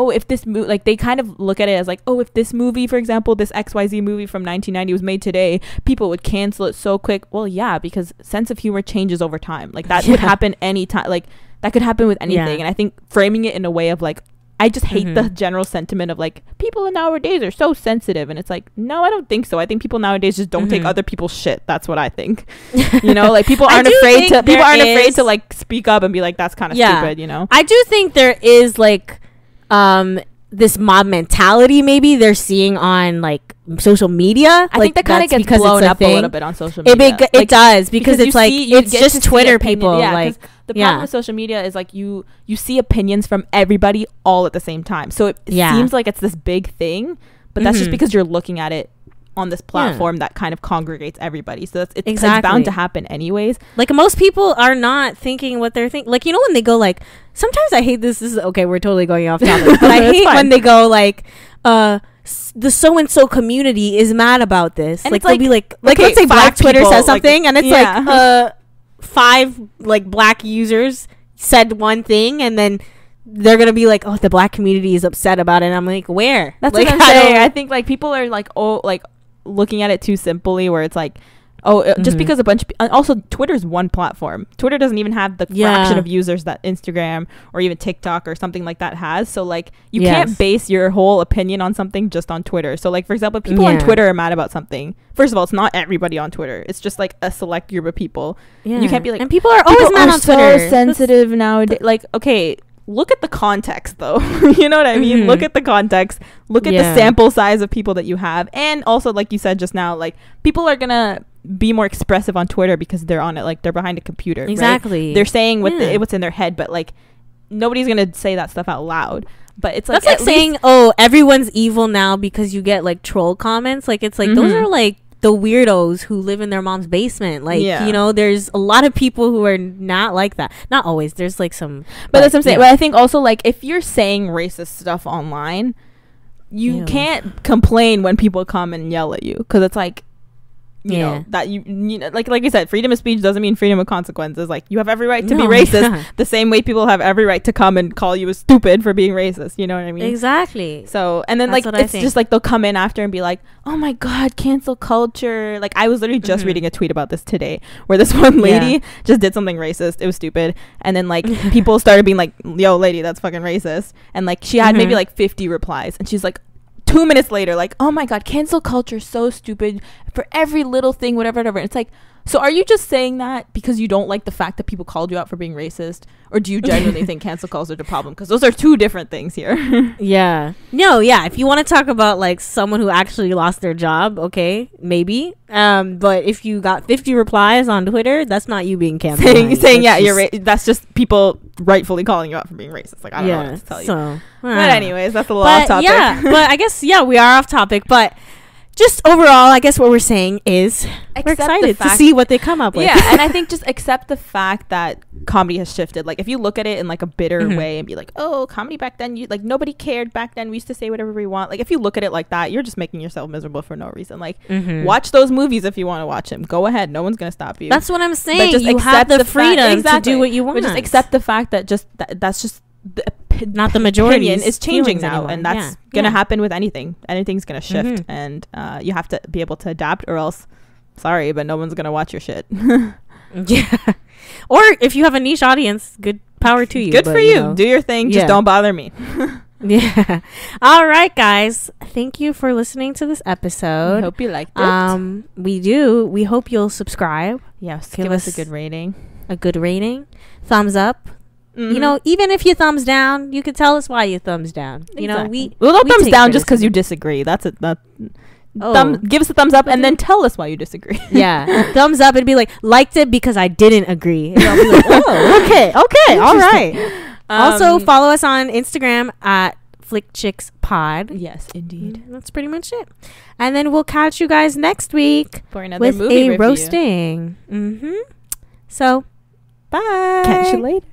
if this movie, like they kind of look at it as like, oh, if this movie, for example, this XYZ movie from 1990 was made today, people would cancel it so quick. Well, yeah, because sense of humor changes over time. Like that would happen anytime. Like that could happen with anything. And I think framing it in a way of like, I just hate the general sentiment of like, people nowadays are so sensitive. And it's like, no, I don't think so. I think people nowadays just don't take other people's shit. That's what I think. You know, like people aren't afraid to like speak up and be like, that's kind of stupid, you know? I do think there is like this mob mentality maybe they're seeing on like social media. I think that kind of gets blown up a little bit on social media. It does because it's like it's just Twitter people. Yeah, like the problem with social media is like you see opinions from everybody all at the same time. So it seems like it's this big thing, but that's just because you're looking at it on this platform that kind of congregates everybody. So it's bound to happen anyways. Like most people are not thinking what they're thinking. Like, you know, when they go like, sometimes I hate this is okay, we're totally going off topic, but I hate when they go like the so-and-so community is mad about this, and like they'll be like let's say Black Twitter says something, and it's like 5 like black users said one thing, and then they're gonna be like, oh, the black community is upset about it, and I'm like, where? That's like, what I'm saying. I think like people are like, oh, like looking at it too simply, where it's like, oh, just because a bunch of also Twitter's one platform. Twitter doesn't even have the fraction of users that Instagram or even TikTok or something like that has. So like you can't base your whole opinion on something just on Twitter. So like, for example, people on Twitter are mad about something. First of all, it's not everybody on Twitter. It's just like a select group of people. You can't be like, and people are always mad on Twitter. So sensitive nowadays. Like, okay, look at the context though. You know what I mean? Look at the context. Look at the sample size of people that you have. And also, like you said just now, like people are gonna be more expressive on Twitter because they're on it, like they're behind a computer. Exactly. Right? They're saying what's in their head, but like nobody's gonna say that stuff out loud. But it's like, that's like saying, oh, everyone's evil now because you get like troll comments. Like, it's like those are like the weirdos who live in their mom's basement. Like, you know, there's a lot of people who are not like that. Not always. There's like some, but that's what I'm saying. But I think also, like, if you're saying racist stuff online, you can't complain when people come and yell at you, because it's like, you know, that you know, like I said, freedom of speech doesn't mean freedom of consequences. Like, you have every right to be racist the same way people have every right to come and call you stupid for being racist, you know what I mean? Exactly. So, and then, like, it's just like they'll come in after and be like, oh my god, cancel culture. Like, I was literally just reading a tweet about this today, where this one lady just did something racist. It was stupid, and then, like, people started being like, yo lady, that's fucking racist, and like she had maybe like 50 replies, and she's like, 2 minutes later, like, oh my god, cancel culture is so stupid for every little thing, whatever. It's like, so are you just saying that because you don't like the fact that people called you out for being racist, or do you genuinely think cancel culture is a problem? Because those are two different things here. If you want to talk about like someone who actually lost their job, okay, maybe, but if you got 50 replies on Twitter, that's not you being canceled. saying that's just people rightfully calling you out for being racist. Like, I don't know what to tell you. But anyways, that's a little off topic. But I guess we are off topic, but just overall, I guess what we're saying is we're excited to see what they come up with. Yeah, and I think just accept the fact that comedy has shifted. Like, if you look at it in like a bitter way and be like, oh, comedy back then, you like, nobody cared back then, we used to say whatever we want. Like, if you look at it like that, you're just making yourself miserable for no reason. Like, watch those movies if you want to watch them. Go ahead, no one's gonna stop you. That's what I'm saying. But just you have the freedom to do what you want. But just accept the fact that that's just not the majority is changing now, and that's gonna happen with anything's gonna shift, and you have to be able to adapt, or else, sorry, but no one's gonna watch your shit. Or if you have a niche audience, good power to you. Good for you. Do your thing, just don't bother me. All right, guys, thank you for listening to this episode. I hope you liked it. We hope you'll subscribe. Yes, give us a good rating, thumbs up. You know, even if you thumbs down, you could tell us why you thumbs down. You know, don't thumbs down just because you disagree. That's it. Give us a thumbs up and then tell us why you disagree. Thumbs up and be like, liked it because I didn't agree. And I'll be like, oh, okay, all right. Also, follow us on Instagram at FlickChicksPod. Yes, indeed. That's pretty much it. And then we'll catch you guys next week for another movie review. Roasting. So, bye. Catch you later.